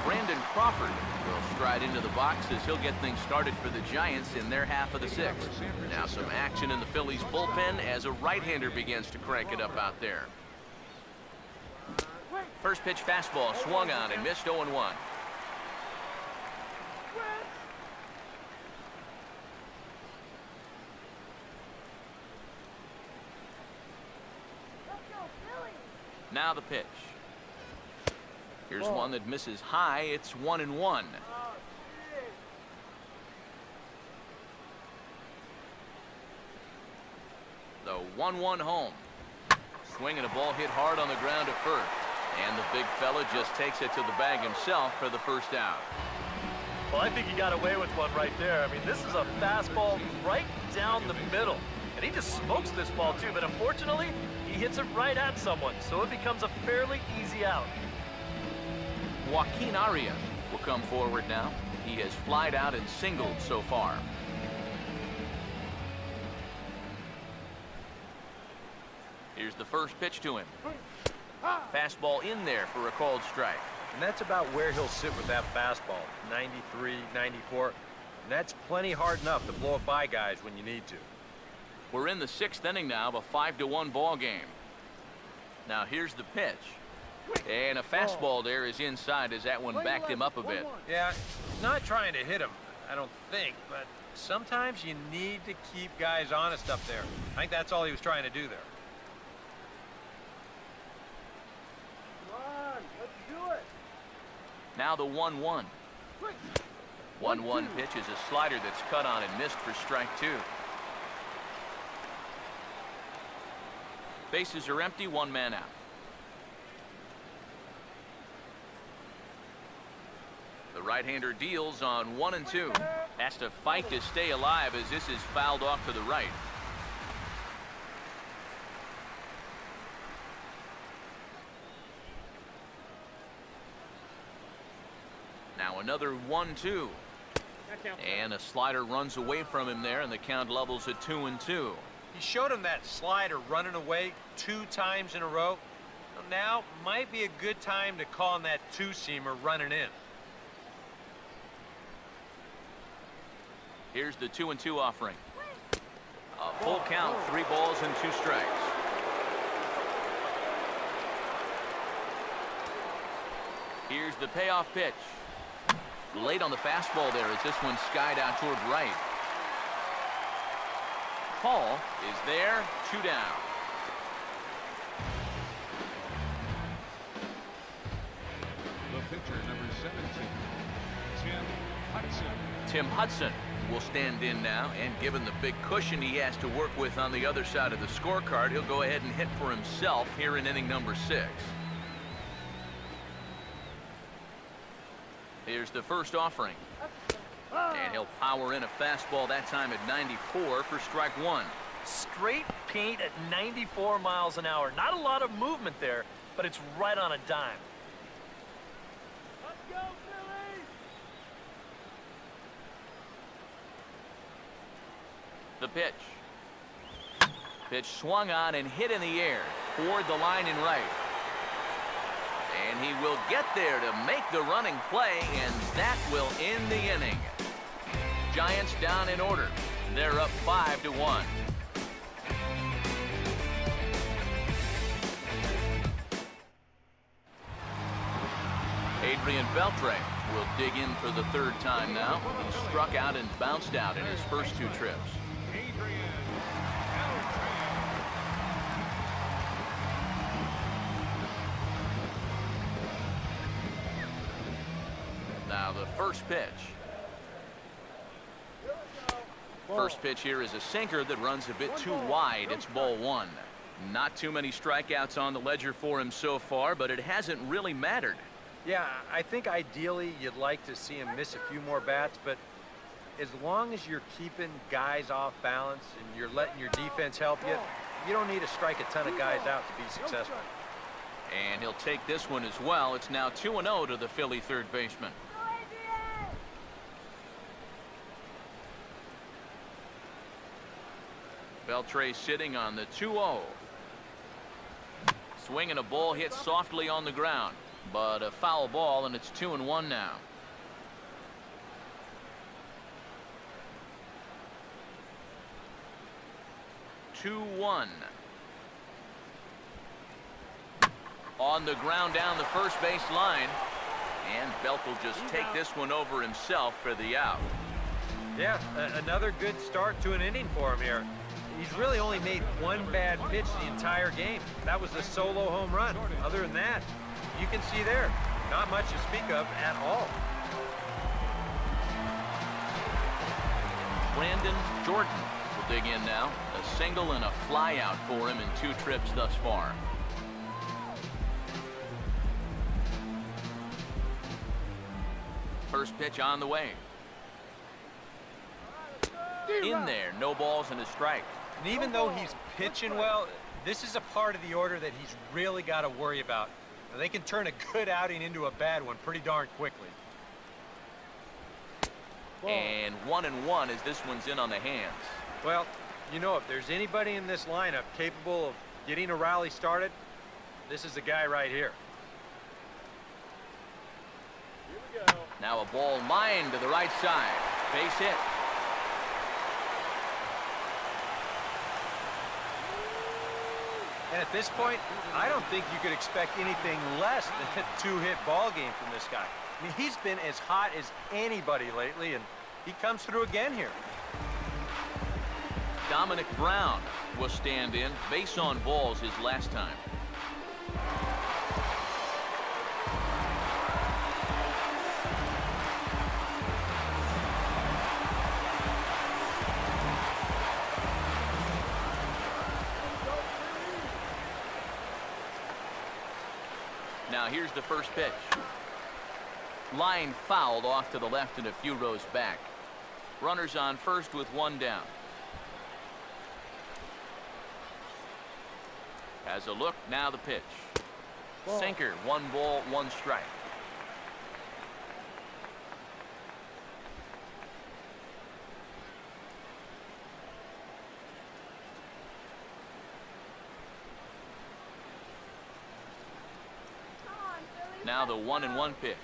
Brandon Crawford will stride into the box as he'll get things started for the Giants in their half of the 6th. Now some action in the Phillies bullpen as a right-hander begins to crank it up out there. First pitch fastball swung on and missed 0-1. Now the pitch. Here's one that misses high. It's 1-1. The 1-1 home. Swinging a ball hit hard on the ground at first. And the big fella just takes it to the bag himself for the first out.
Well, I think he got away with one right there. I mean, this is a fastball right down the middle. And he just smokes this ball, too. But unfortunately, he hits it right at someone. So it becomes a fairly easy out.
Joaquin Arias will come forward now. He has flied out and singled so far. Here's the first pitch to him. Fastball in there for a called strike.
And that's about where he'll sit with that fastball. 93, 94. And that's plenty hard enough to blow it by guys when you need to.
We're in the 6th inning now of a 5-1 ball game. Now here's the pitch. And a fastball there is inside as that one backed him up a bit.
Yeah, not trying to hit him, I don't think, but sometimes you need to keep guys honest up there. I think that's all he was trying to do there.
Come on, let's do it.
Now the 1-1. 1-1 pitch is a slider that's cut on and missed for strike 2. Bases are empty, 1 man out. The right-hander deals on 1 and 2. Has to fight to stay alive as this is fouled off to the right. Now another 1-2. And a slider runs away from him there, and the count levels at 2-2.
He showed him that slider running away 2 times in a row. Now might be a good time to call on that 2-seamer running in.
Here's the 2-2 offering. A full count, 3 balls and 2 strikes. Here's the payoff pitch. Late on the fastball there as this one skied out toward right. Paul is there, 2 down.
The pitcher, number 17, Hudson.
Tim Hudson will stand in now, and given the big cushion he has to work with on the other side of the scorecard, he'll go ahead and hit for himself here in inning number 6. Here's the first offering. And he'll power in a fastball that time at 94 for strike 1.
Straight paint at 94 miles an hour. Not a lot of movement there, but it's right on a dime.
Let's go, Phillies!
The pitch. Pitch swung on and hit in the air toward the line and right. And he will get there to make the running play, and that will end the inning. Giants down in order. They're up 5-1. Adrian Beltre will dig in for the 3rd time now. He struck out and bounced out in his first 2 trips.
Adrian
Now the first pitch. First pitch here is a sinker that runs a bit too wide. It's ball 1. Not too many strikeouts on the ledger for him so far, but it hasn't really mattered.
Yeah, I think ideally you'd like to see him miss a few more bats, but as long as you're keeping guys off balance and you're letting your defense help you, you don't need to strike a ton of guys out to be successful.
And he'll take this one as well. It's now 2-0 to the Philly third baseman. Beltre sitting on the 2-0. Swinging a ball hit softly on the ground, but a foul ball, and it's 2-1 now. On the ground down the first base line, and Belk will just take this one over himself for the out.
Yeah, another good start to an inning for him here. He's really only made one bad pitch the entire game. That was a solo home run. Other than that, you can see there, not much to speak of at all.
Brandon Jordan will dig in now. A single and a fly out for him in 2 trips thus far. First pitch on the way. In there, no balls and a strike.
And even though he's pitching well, this is a part of the order that he's really got to worry about. Now, they can turn a good outing into a bad one pretty darn quickly.
And 1-1 as this one's in on the hands.
Well, you know, if there's anybody in this lineup capable of getting a rally started, this is the guy right here.
Here we go.
Now a ball lined to the right side. Base hit.
And at this point, I don't think you could expect anything less than a 2-hit ball game from this guy. I mean, he's been as hot as anybody lately, and he comes through again here.
Dominic Brown will stand in. Base on balls his last time. Now here's the first pitch. Line fouled off to the left and a few rows back. Runners on first with 1 down. Has a look, now the pitch. Sinker, 1 ball, 1 strike. Now the 1-1 pitch.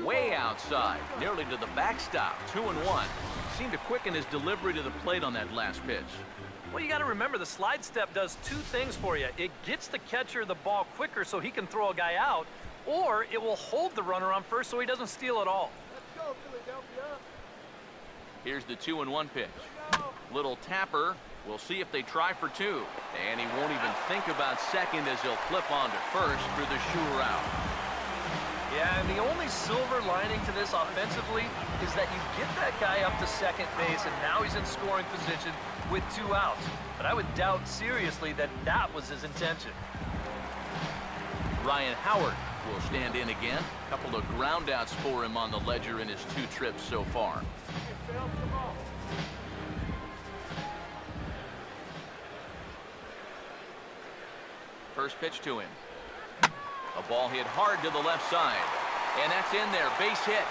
Way outside, nearly to the backstop. 2-1. Seemed to quicken his delivery to the plate on that last pitch.
Well, you got to remember the slide step does 2 things for you. It gets the catcher the ball quicker so he can throw a guy out, or it will hold the runner on first so he doesn't steal it all.
Let's go, Philadelphia.
Here's the 2-1 pitch. Little tapper. We'll see if they try for 2. And he won't even think about second as he'll flip on to first for the sure out.
Yeah, and the only silver lining to this offensively is that you get that guy up to second base, and now he's in scoring position with 2 outs. But I would doubt seriously that that was his intention.
Ryan Howard will stand in again. A couple of groundouts for him on the ledger in his 2 trips so far. First pitch to him. A ball hit hard to the left side. And that's in there. Base hit.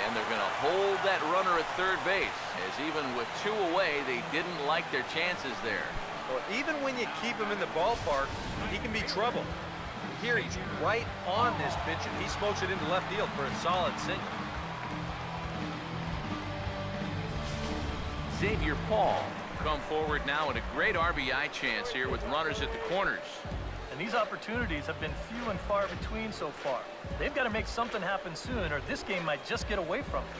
And they're going to hold that runner at third base, as even with 2 away, they didn't like their chances there.
Well, even when you keep him in the ballpark, he can be trouble. Here he's right on this pitch, and he smokes it into left field for a solid single.
Xavier Paul come forward now, and a great RBI chance here with runners at the corners.
And these opportunities have been few and far between so far. They've got to make something happen soon, or this game might just get away from them.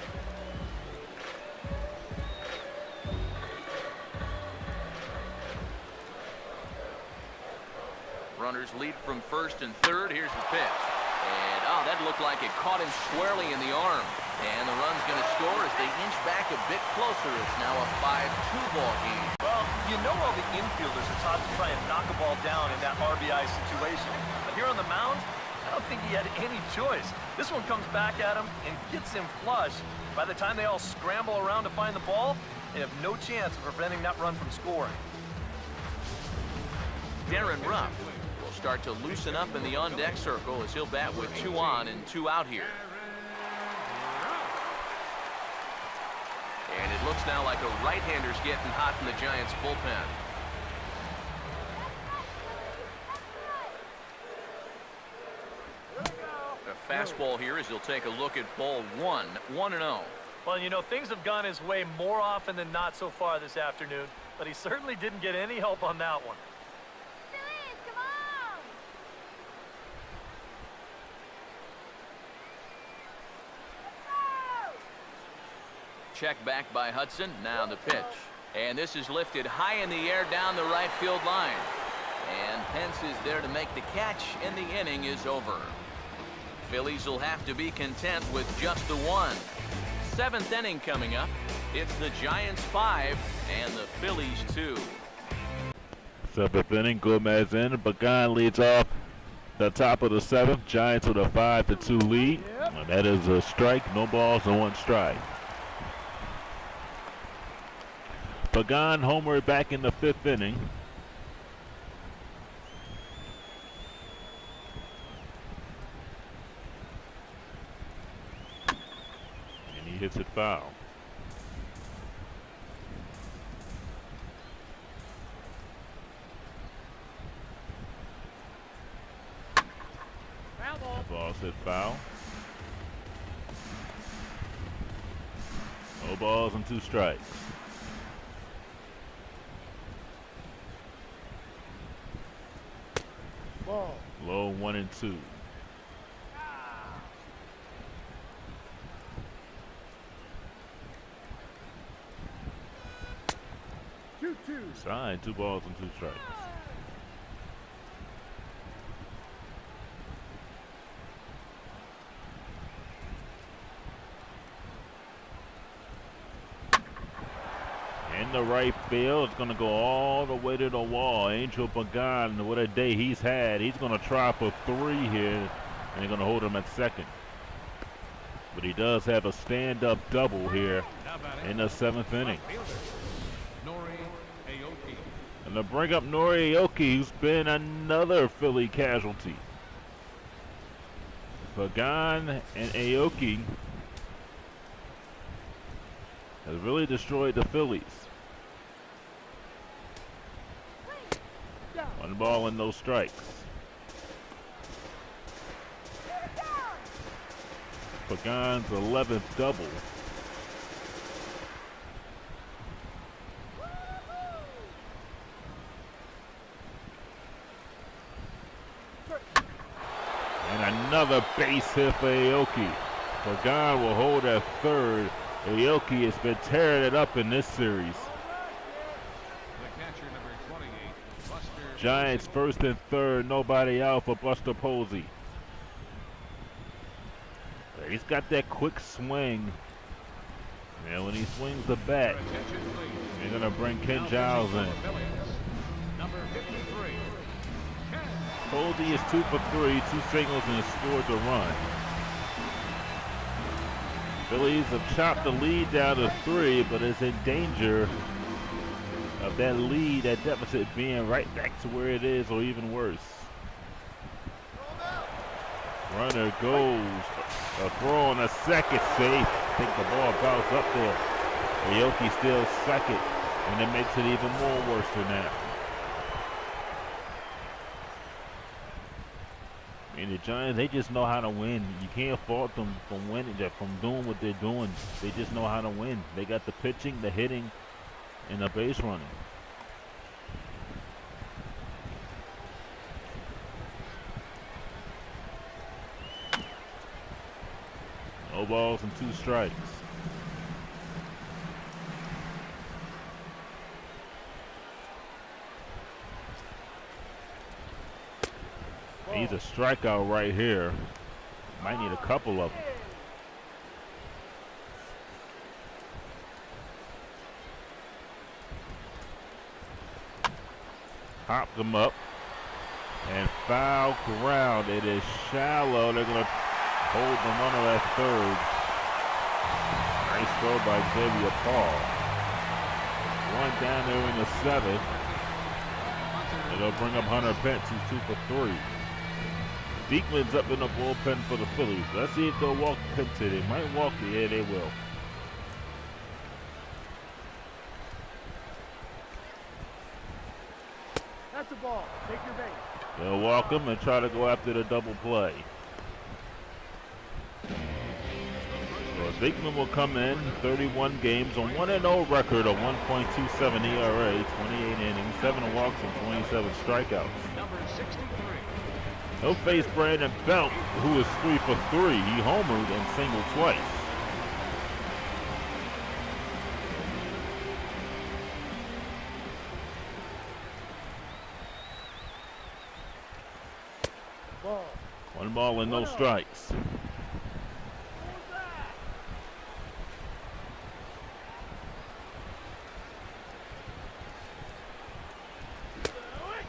Runners lead from first and third. Here's the pitch. And, oh, that looked like it caught him squarely in the arm. And the run's going to score as they inch back a bit closer. It's now a 5-2 ball game.
Well, you know all the infielders are taught to try and knock a ball down in that RBI situation. But here on the mound, I don't think he had any choice. This one comes back at him and gets him flush. By the time they all scramble around to find the ball, they have no chance of preventing that run from scoring.
Darren Ruff will start to loosen up in the on-deck circle as he'll bat with 2 on and 2 out here. And it looks now like a right-hander's getting hot in the Giants' bullpen. A fastball here as he'll take a look at ball 1, 1-0.
Well, you know, things have gone his way more often than not so far this afternoon, but he certainly didn't get any help on that one.
Phillies, come on!
Check back by Hudson. Now the pitch. And this is lifted high in the air down the right field line. And Pence is there to make the catch, and the inning is over. Phillies will have to be content with just the 1. 7th inning coming up. It's the Giants 5 and the Phillies 2.
7th inning, Gomez in. Pagan leads off the top of the 7th. Giants with a 5-2 lead. And that is a strike. No balls and 1 strike. Pagan homered back in the 5th inning. And he hits it foul. The ball's hit foul. No balls and 2 strikes. Low 1 and 2. Sign 2 balls and 2 strikes. In the right field, it's going to go all the way to the wall. Angel Pagan, what a day he's had. He's going to try for 3 here, and they're going to hold him at second. But he does have a stand-up double here in the 7th inning. And to bring up Nori Aoki, who's been another Philly casualty. Pagan and Aoki has really destroyed the Phillies. 1 ball and no strikes. Pagan's 11th double. And another base hit for Aoki. Pagan will hold at third. Aoki has been tearing it up in this series. Giants 1st and 3rd, nobody out for Buster Posey. He's got that quick swing. And when he swings the bat, they're going to bring Ken Giles in.
Number 53.
Colby is 2 for 3, 2 singles, and has scored the run. Phillies have chopped the lead down to 3, but is in danger of that lead, that deficit being right back to where it is or even worse. Runner goes, a throw on a second, safe. I think the ball bounced up there. Aoki still second, and it makes it even more worse than that. I mean, the Giants, they just know how to win. You can't fault them from winning, from doing what they're doing. They just know how to win. They got the pitching, the hitting, and the base running. No balls and 2 strikes. He's a strikeout right here. Might need a couple of them. Hopped them up. And foul ground. It is shallow. They're going to hold the runner at third. Nice throw by Xavier Paul. One down there in the 7th. And they'll bring up Hunter Pence, who's 2 for 3. Diekman's up in the bullpen for the Phillies. Let's see if they'll walk Pence today. They might walk it. Yeah, they will.
That's a ball. Take your base.
They'll walk him and try to go after the double play. So Diekman will come in, 31 games, on 1-0 record, a 1.27 ERA, 28 innings, 7 walks and 27 strikeouts.
Number 63.
He'll face Brandon Belt, who is 3 for 3. He homered and singled twice.
Ball.
1 ball and no strikes.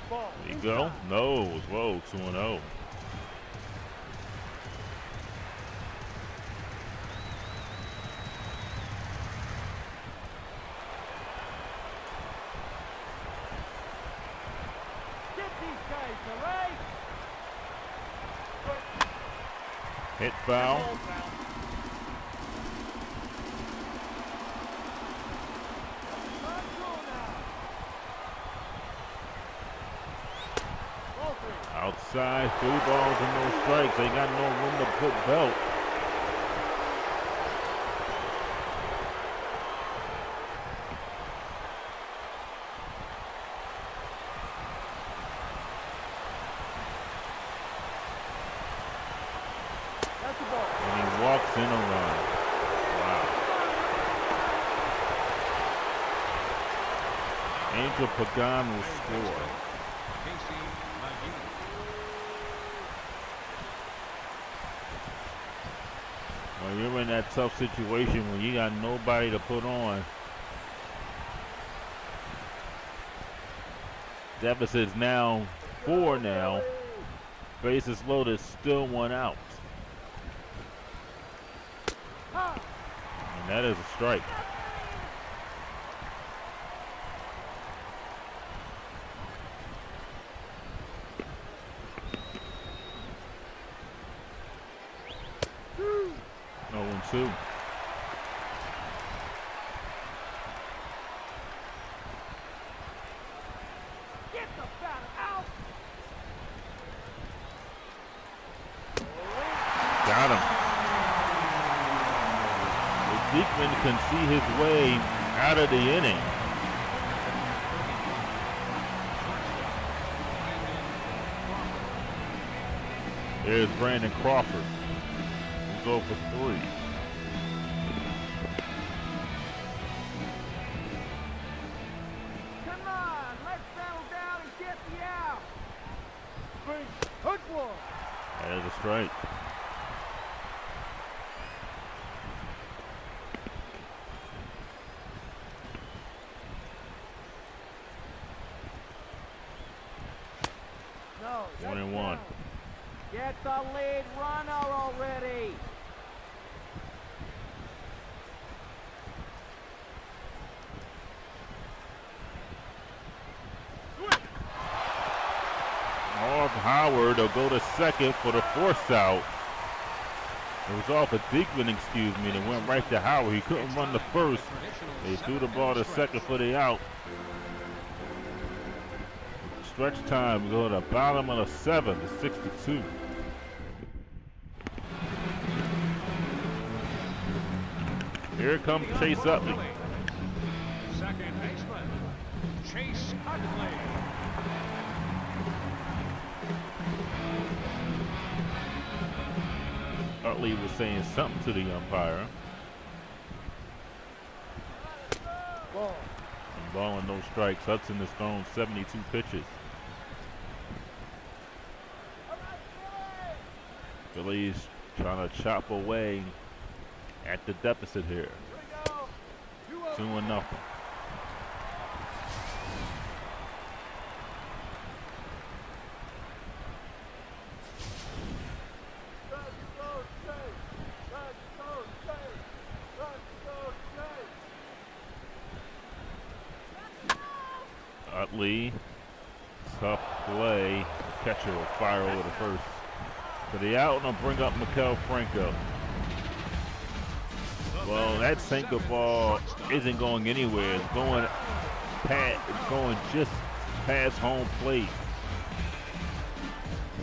Ball.
There you go. No. Whoa, 2-0.
Get these guys, all right?
Hit foul.
Ball foul. Not cool now. Ball 3.
Outside, 3 balls and no strikes. They got no room to put Belt.
That's the ball.
And he walks in a run. Wow. Angel Pagan will score. When you're in that tough situation where you got nobody to put on, deficit's now 4 now. Bases loaded, still 1 out. And that is a strike. No 1-2.
Get the batter out.
Got him. Diekman can see his way out of the inning. There's Brandon Crawford. He's 0 for 3.
Come on, let's settle down and get the out. Big hook one.
That is a strike. 1-1.
Get the lead runner already.
Off Howard will go to second for the force out. It was off of Diekman, excuse me, and went right to Howard. He couldn't run the first. They threw the ball to second for the out. Stretch time, we go to the bottom of the 7th, 6-2. Here comes Chase Utley.
Second baseman, Chase Utley.
Utley was saying something to the umpire. And ball and no strikes. Hudson has thrown 72 pitches. Phillies trying to chop away at the deficit here. 2-0. Utley, tough play. The catcher will fire over the first. For the out, and I'll bring up Maikel Franco. Well, that sinker ball isn't going anywhere. It's going just past home plate.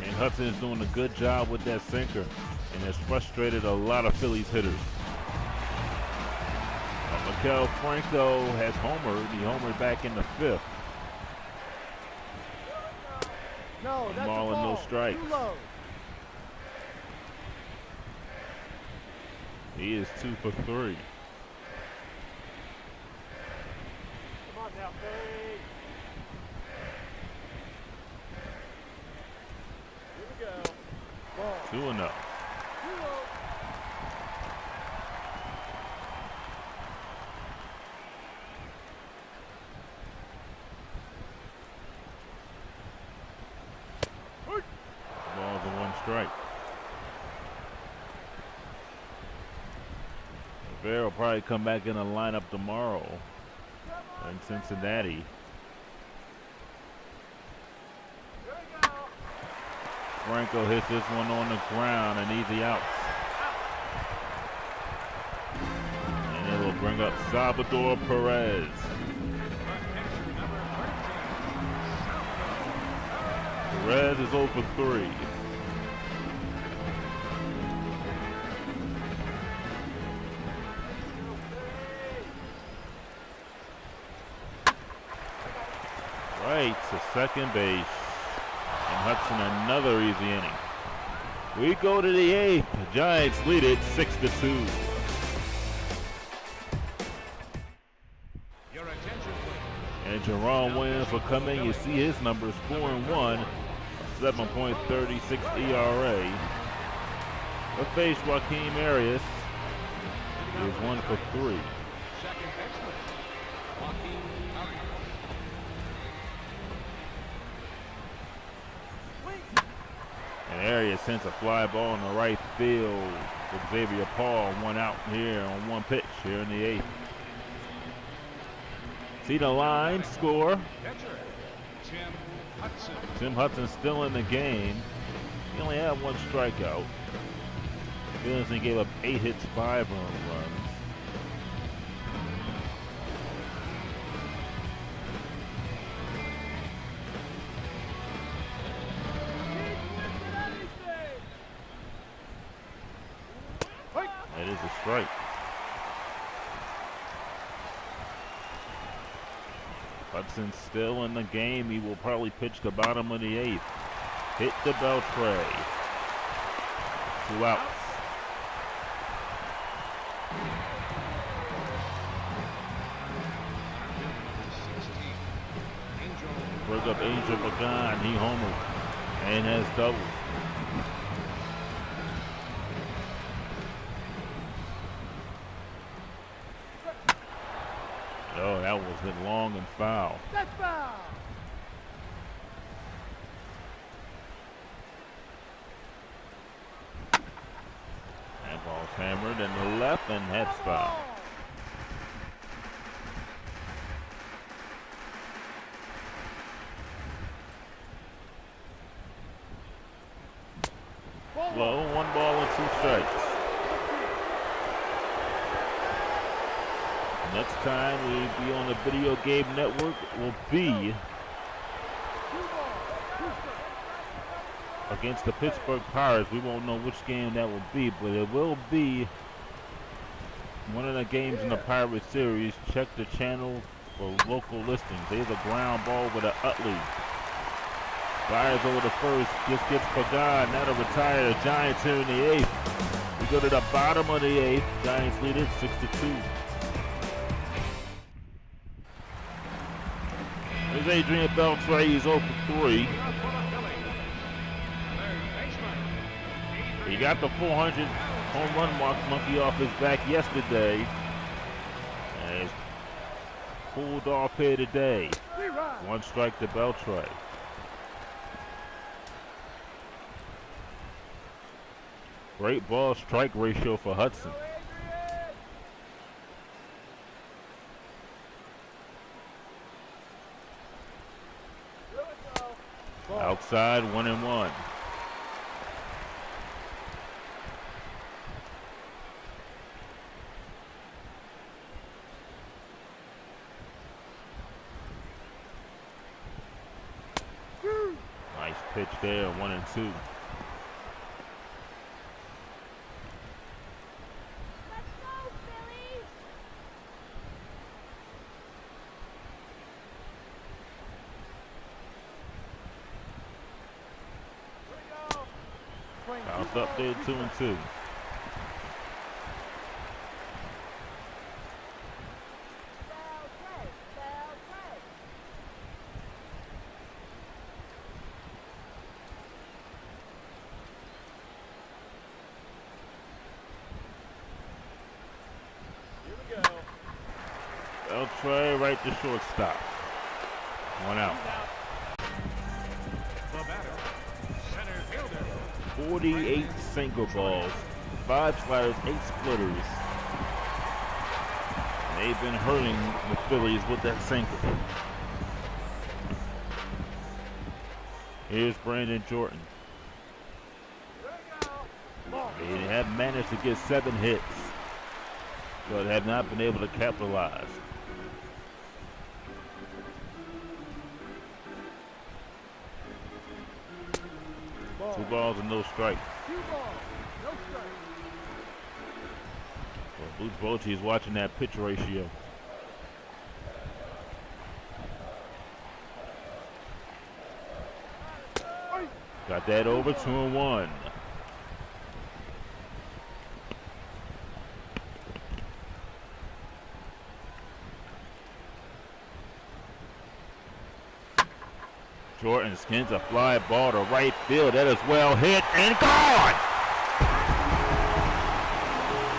And Hudson is doing a good job with that sinker, and has frustrated a lot of Phillies hitters. Maikel Franco has homered. He homered back in the 5th.
No, that's
Ball and no strikes.
Too low.
He is 2 for 3.
Come on now, Philly. Here we go. Ball.
2-0.
2-0.
Ball's a 1 strike. Bear will probably come back in the lineup tomorrow in Cincinnati. Franco hits this one on the ground, an easy out. And it will bring up Salvador Perez. Perez is 0 for 3. Right to second base. And Hudson another easy inning. We go to the 8th. The Giants lead it 6-2.
Your attention, please.
And Jerome Williams will come in. You see his numbers 4-1, 7.36 ERA. But face Joaquin Arias is 1 for 3.
Second baseman, Joaquin Arias.
And Arias sends a fly ball in the right field with Xavier Paul, 1 out here on 1 pitch here in the 8th. See the line, score.
Pitcher, Tim Hudson.
Tim Hudson still in the game. He only had 1 strikeout. Phillies gave up 8 hits, 5 earned runs. That is a strike. Hudson still in the game. He will probably pitch the bottom of the 8th. Hit the Beltray. 2 outs. Break up Angel Pagan. He homered and has doubled. Oh, that was hit long and foul.
That's foul.
Ball's hammered in the left and heads foul. Low, 1 ball and 2 strikes. Next time we'll be on the Video Game Network will be against the Pittsburgh Pirates. We won't know which game that will be, but it will be one of the games in the Pirate series. Check the channel for local listings. There's a ground ball with a Utley. Fires over the first, just gets Pagan. That'll retire the Giants here in the 8th. We go to the bottom of the 8th. Giants lead it 6-2. There's Adrian Beltre. He's 0 for 3. He got the 400 home run monkey off his back yesterday. And he's pulled off here today. 1 strike to Beltre. Great ball strike ratio for Hudson. Outside, 1-1. Nice pitch there, 1-2. Bounce up there, 2-2. Beltre right to shortstop. 1 out. 48 single balls, 5 sliders, 8 splitters. They've been hurting the Phillies with that single. Here's Brandon Jordan. They have managed to get 7 hits, but have not been able to capitalize. Two balls and no strikes. Well, Bruce Bochy is watching that pitch ratio. Got that over, 2-1. Jordan skins a fly ball to right field. That is well hit and gone!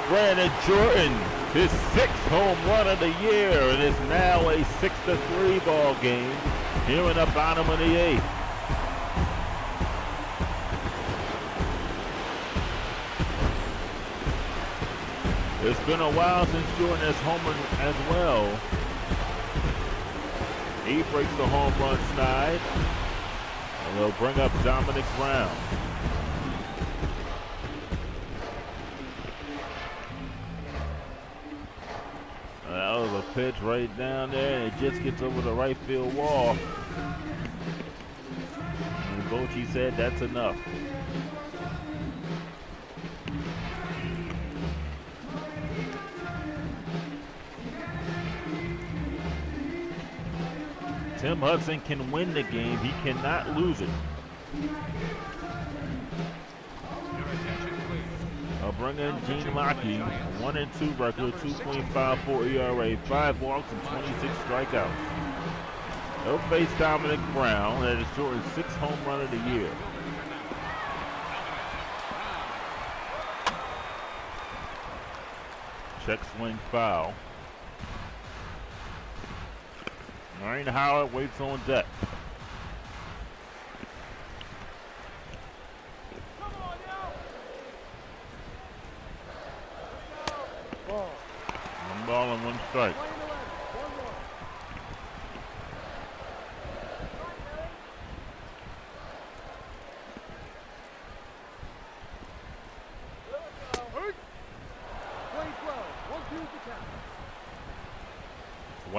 Brandon Jordan, his 6th home run of the year, and it's now a 6-3 ball game here in the bottom of the 8th. It's been a while since Jordan has homered as well. He breaks the home run snide, and they'll bring up Dominic Brown. That was a pitch right down there, and it just gets over the right field wall. And Bochy said that's enough. Tim Hudson can win the game. He cannot lose it. I'll bring in Gene Mackey, 1-2 record, 2.54 ERA, 5 walks and 26 strikeouts. He'll face Dominic Brown. That is Jordan's 6th home run of the year. Check swing foul. Ryan Howard waits on deck.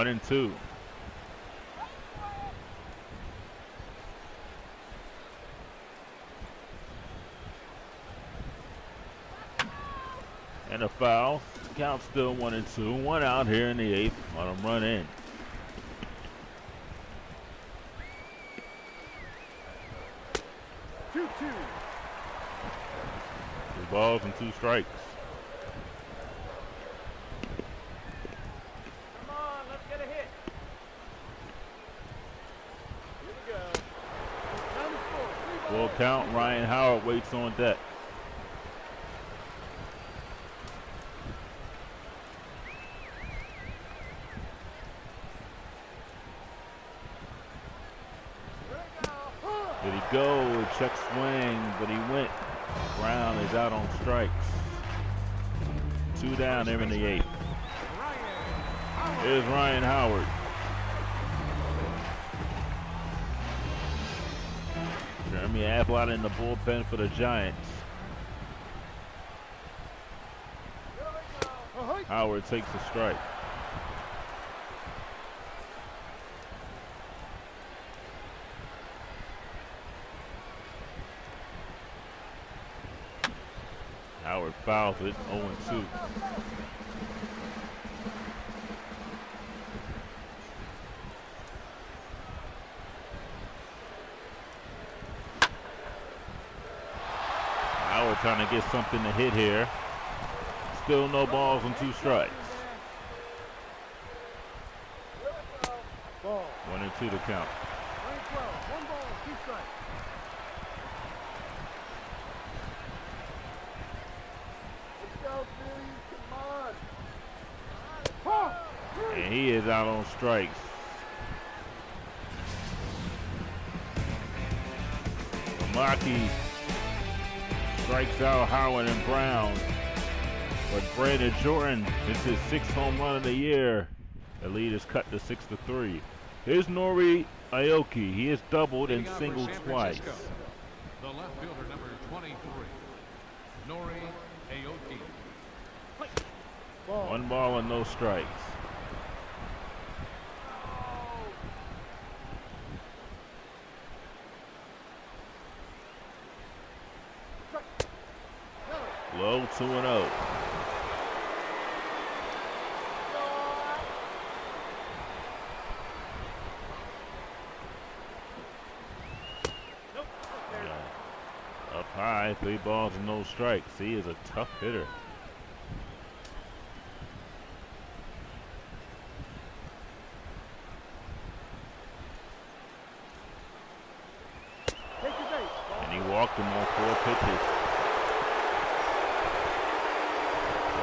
1-2. And a foul. Count still 1-2. 1 out here in the 8th. Let them run in.
2-2.
2 balls and 2 strikes.
Come on, let's get a hit. Here we go. Down the score, 3
Full
balls.
count. Ryan Howard waits on deck. Did he go? Check swing, but he went. Brown is out on strikes. 2 down there in the 8th. Here's Ryan Howard. Jeremy Ablott in the bullpen for the Giants. Howard takes a strike. Howard fouls it, 0-2. Howard trying to get something to hit here. Still no balls and 2 strikes.
Ball.
1-2 to count.
1-12. 1 ball, 2 strikes. Let's go, Phillies. Come on.
And he is out on strikes. Maki strikes out Howard and Brown. But Brandon Jordan, it's his 6th home run of the year. The lead is cut to 6-3. Here's Nori Aoki. He has doubled and
Leading off for
singled
San
twice.
Francisco, the left fielder, number 23, Nori Aoki.
Ball.
1 ball and no strikes. Low 2-0. Up high, 3 balls and no strikes. He is a tough hitter.
Take your base. Ball.
And he walked him on 4 pitches.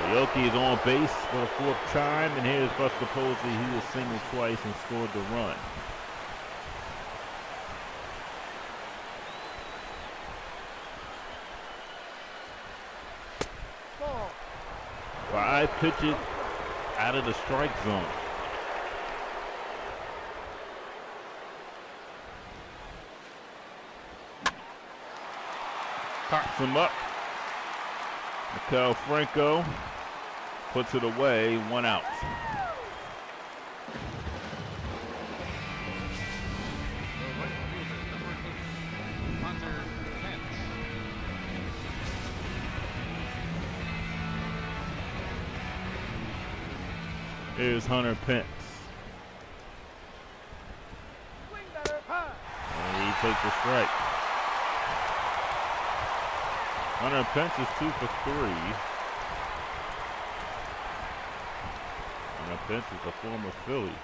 Aoki is on base for the 4th time, and here's Buster Posey. He was singled twice and scored the run.
Ball.
5 pitches out of the strike zone. Pops him up. Mikel Franco puts it away, 1 out.
The right fielder, number 8, Hunter Pence.
Here's Hunter Pence.
Swing better. High.
And he takes a strike. Hunter Pence is 2 for 3. Hunter Pence is a former Philly.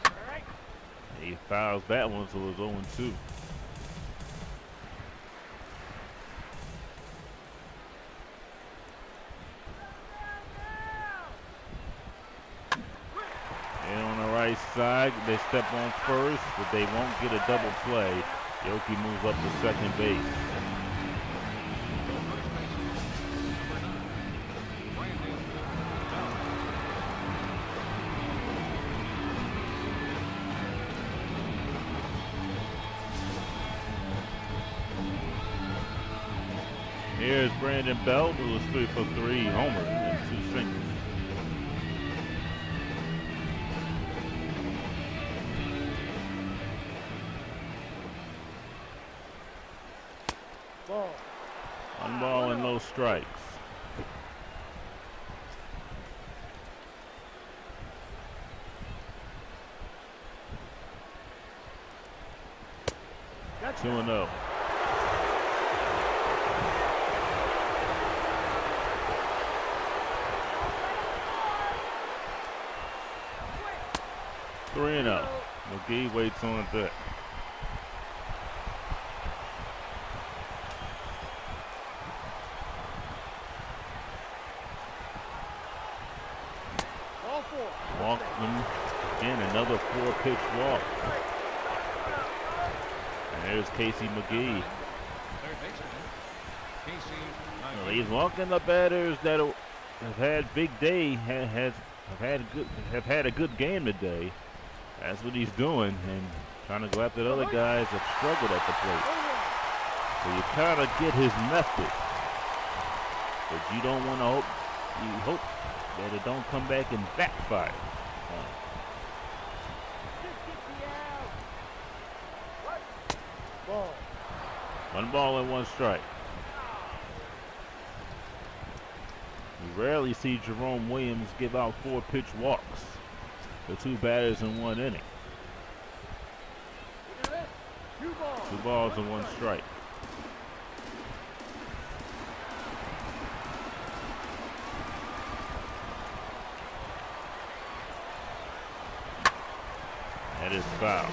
All right.
He fouls that one, so it's 0-2. And on the right side, they step on first, but they won't get a double play. Yoki moves up to second base. Here's Brandon Belt, who was 3 for 3 homers and 2 singles. One ball and no strikes. Got 2-0. Three and out. McGee waits on deck. Walk them in, another 4-pitch walk. And there's Casey McGee.
Third baseman, Casey
Well,
McGee.
he's walking the batters that have had big day, have had a good game today. That's what he's doing, and trying to go after the other guys that struggled at the plate. So you kind of get his method, but you don't want to hope. You hope that it don't come back and backfire. One ball and one strike. You rarely see Jerome Williams give out 4-pitch walks for 2 batters in 1 inning. 2 balls and 1 strike. That is foul.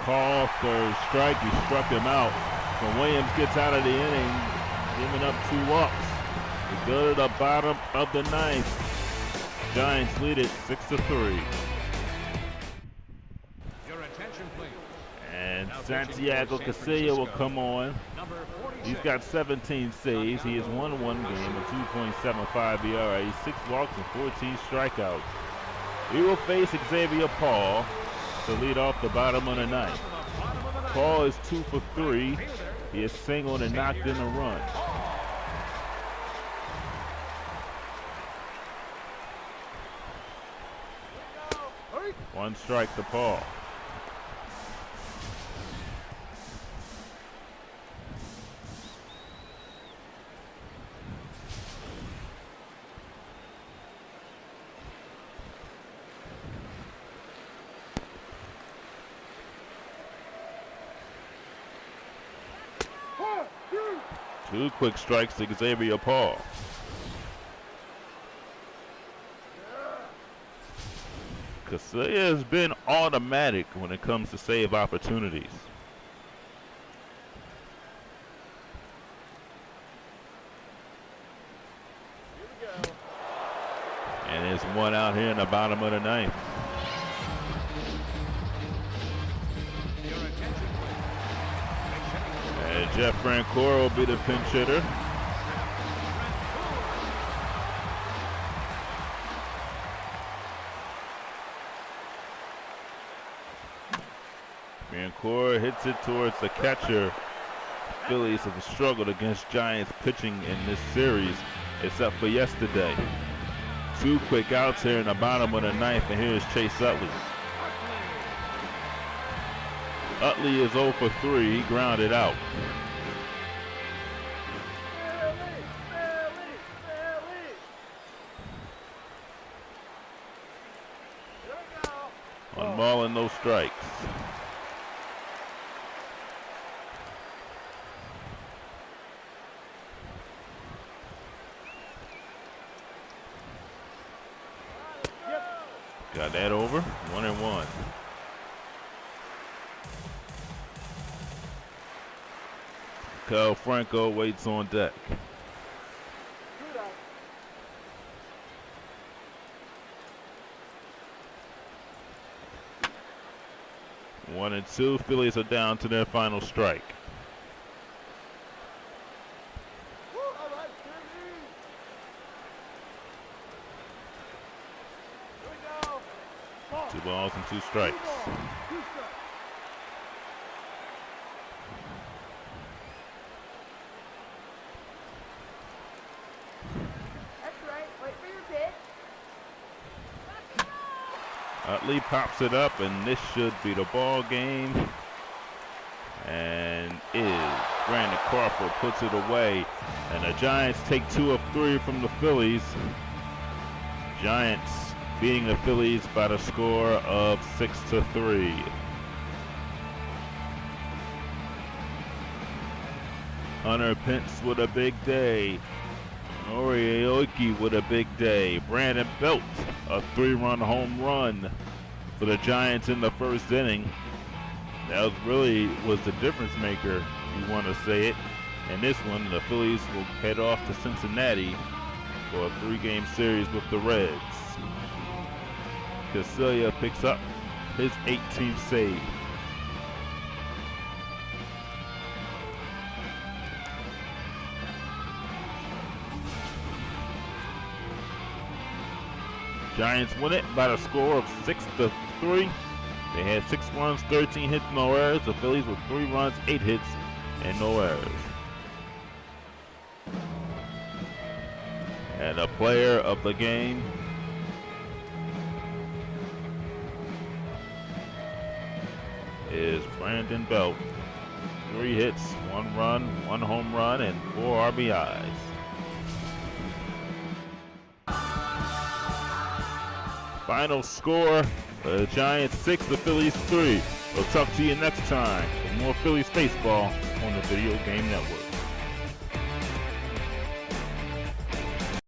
Call third strike. He struck him out. So Williams gets out of the inning, giving up 2 walks. We go to the bottom of the 9th. Giants lead it 6-3.
Your attention, please.
And Santiago Casilla will come on.
Number 46.
He's got 17 saves. He has won 1 game, a 2.75 ERA, 6 walks and 14 strikeouts. We will face Xavier Paul to lead off the bottom of the 9th. Paul is 2 for 3. He has singled and knocked in a run. One strike to Paul. Two quick strikes to Xavier Paul. Casilla has been automatic when it comes to save opportunities. And there's one out here in the bottom of the 9th. And Jeff Francoeur will be the pinch hitter. Francoeur hits it towards the catcher. Phillies have struggled against Giants pitching in this series, except for yesterday. 2 quick outs here in the bottom of the 9th, and here's Chase Utley. Utley is 0 for 3. He grounded out. One ball and no strikes. Got that over. 1-1. Cal Franco waits on deck. One and two. Phillies are down to their final strike. 2 balls and 2 strikes.
That's right. Wait for your pitch.
Utley pops it up, and this should be the ball game. And Brandon Crawford puts it away. And the Giants take 2 of 3 from the Phillies. Giants beating the Phillies by the score of 6-3. Hunter Pence with a big day. Nori Aoki with a big day. Brandon Belt, a 3-run home run for the Giants in the first inning. That was the difference maker, if you want to say it. And this one, the Phillies will head off to Cincinnati for a 3-game series with the Reds. Casilla picks up his 18th save. Giants win it by the score of 6-3. They had 6 runs, 13 hits, no errors. The Phillies with 3 runs, 8 hits, and no errors. And a player of the game is Brandon Belt. 3 hits, 1 run, 1 home run, and 4 RBIs. Final score, the Giants 6, the Phillies 3. We'll talk to you next time for more Phillies baseball on the Video Game Network.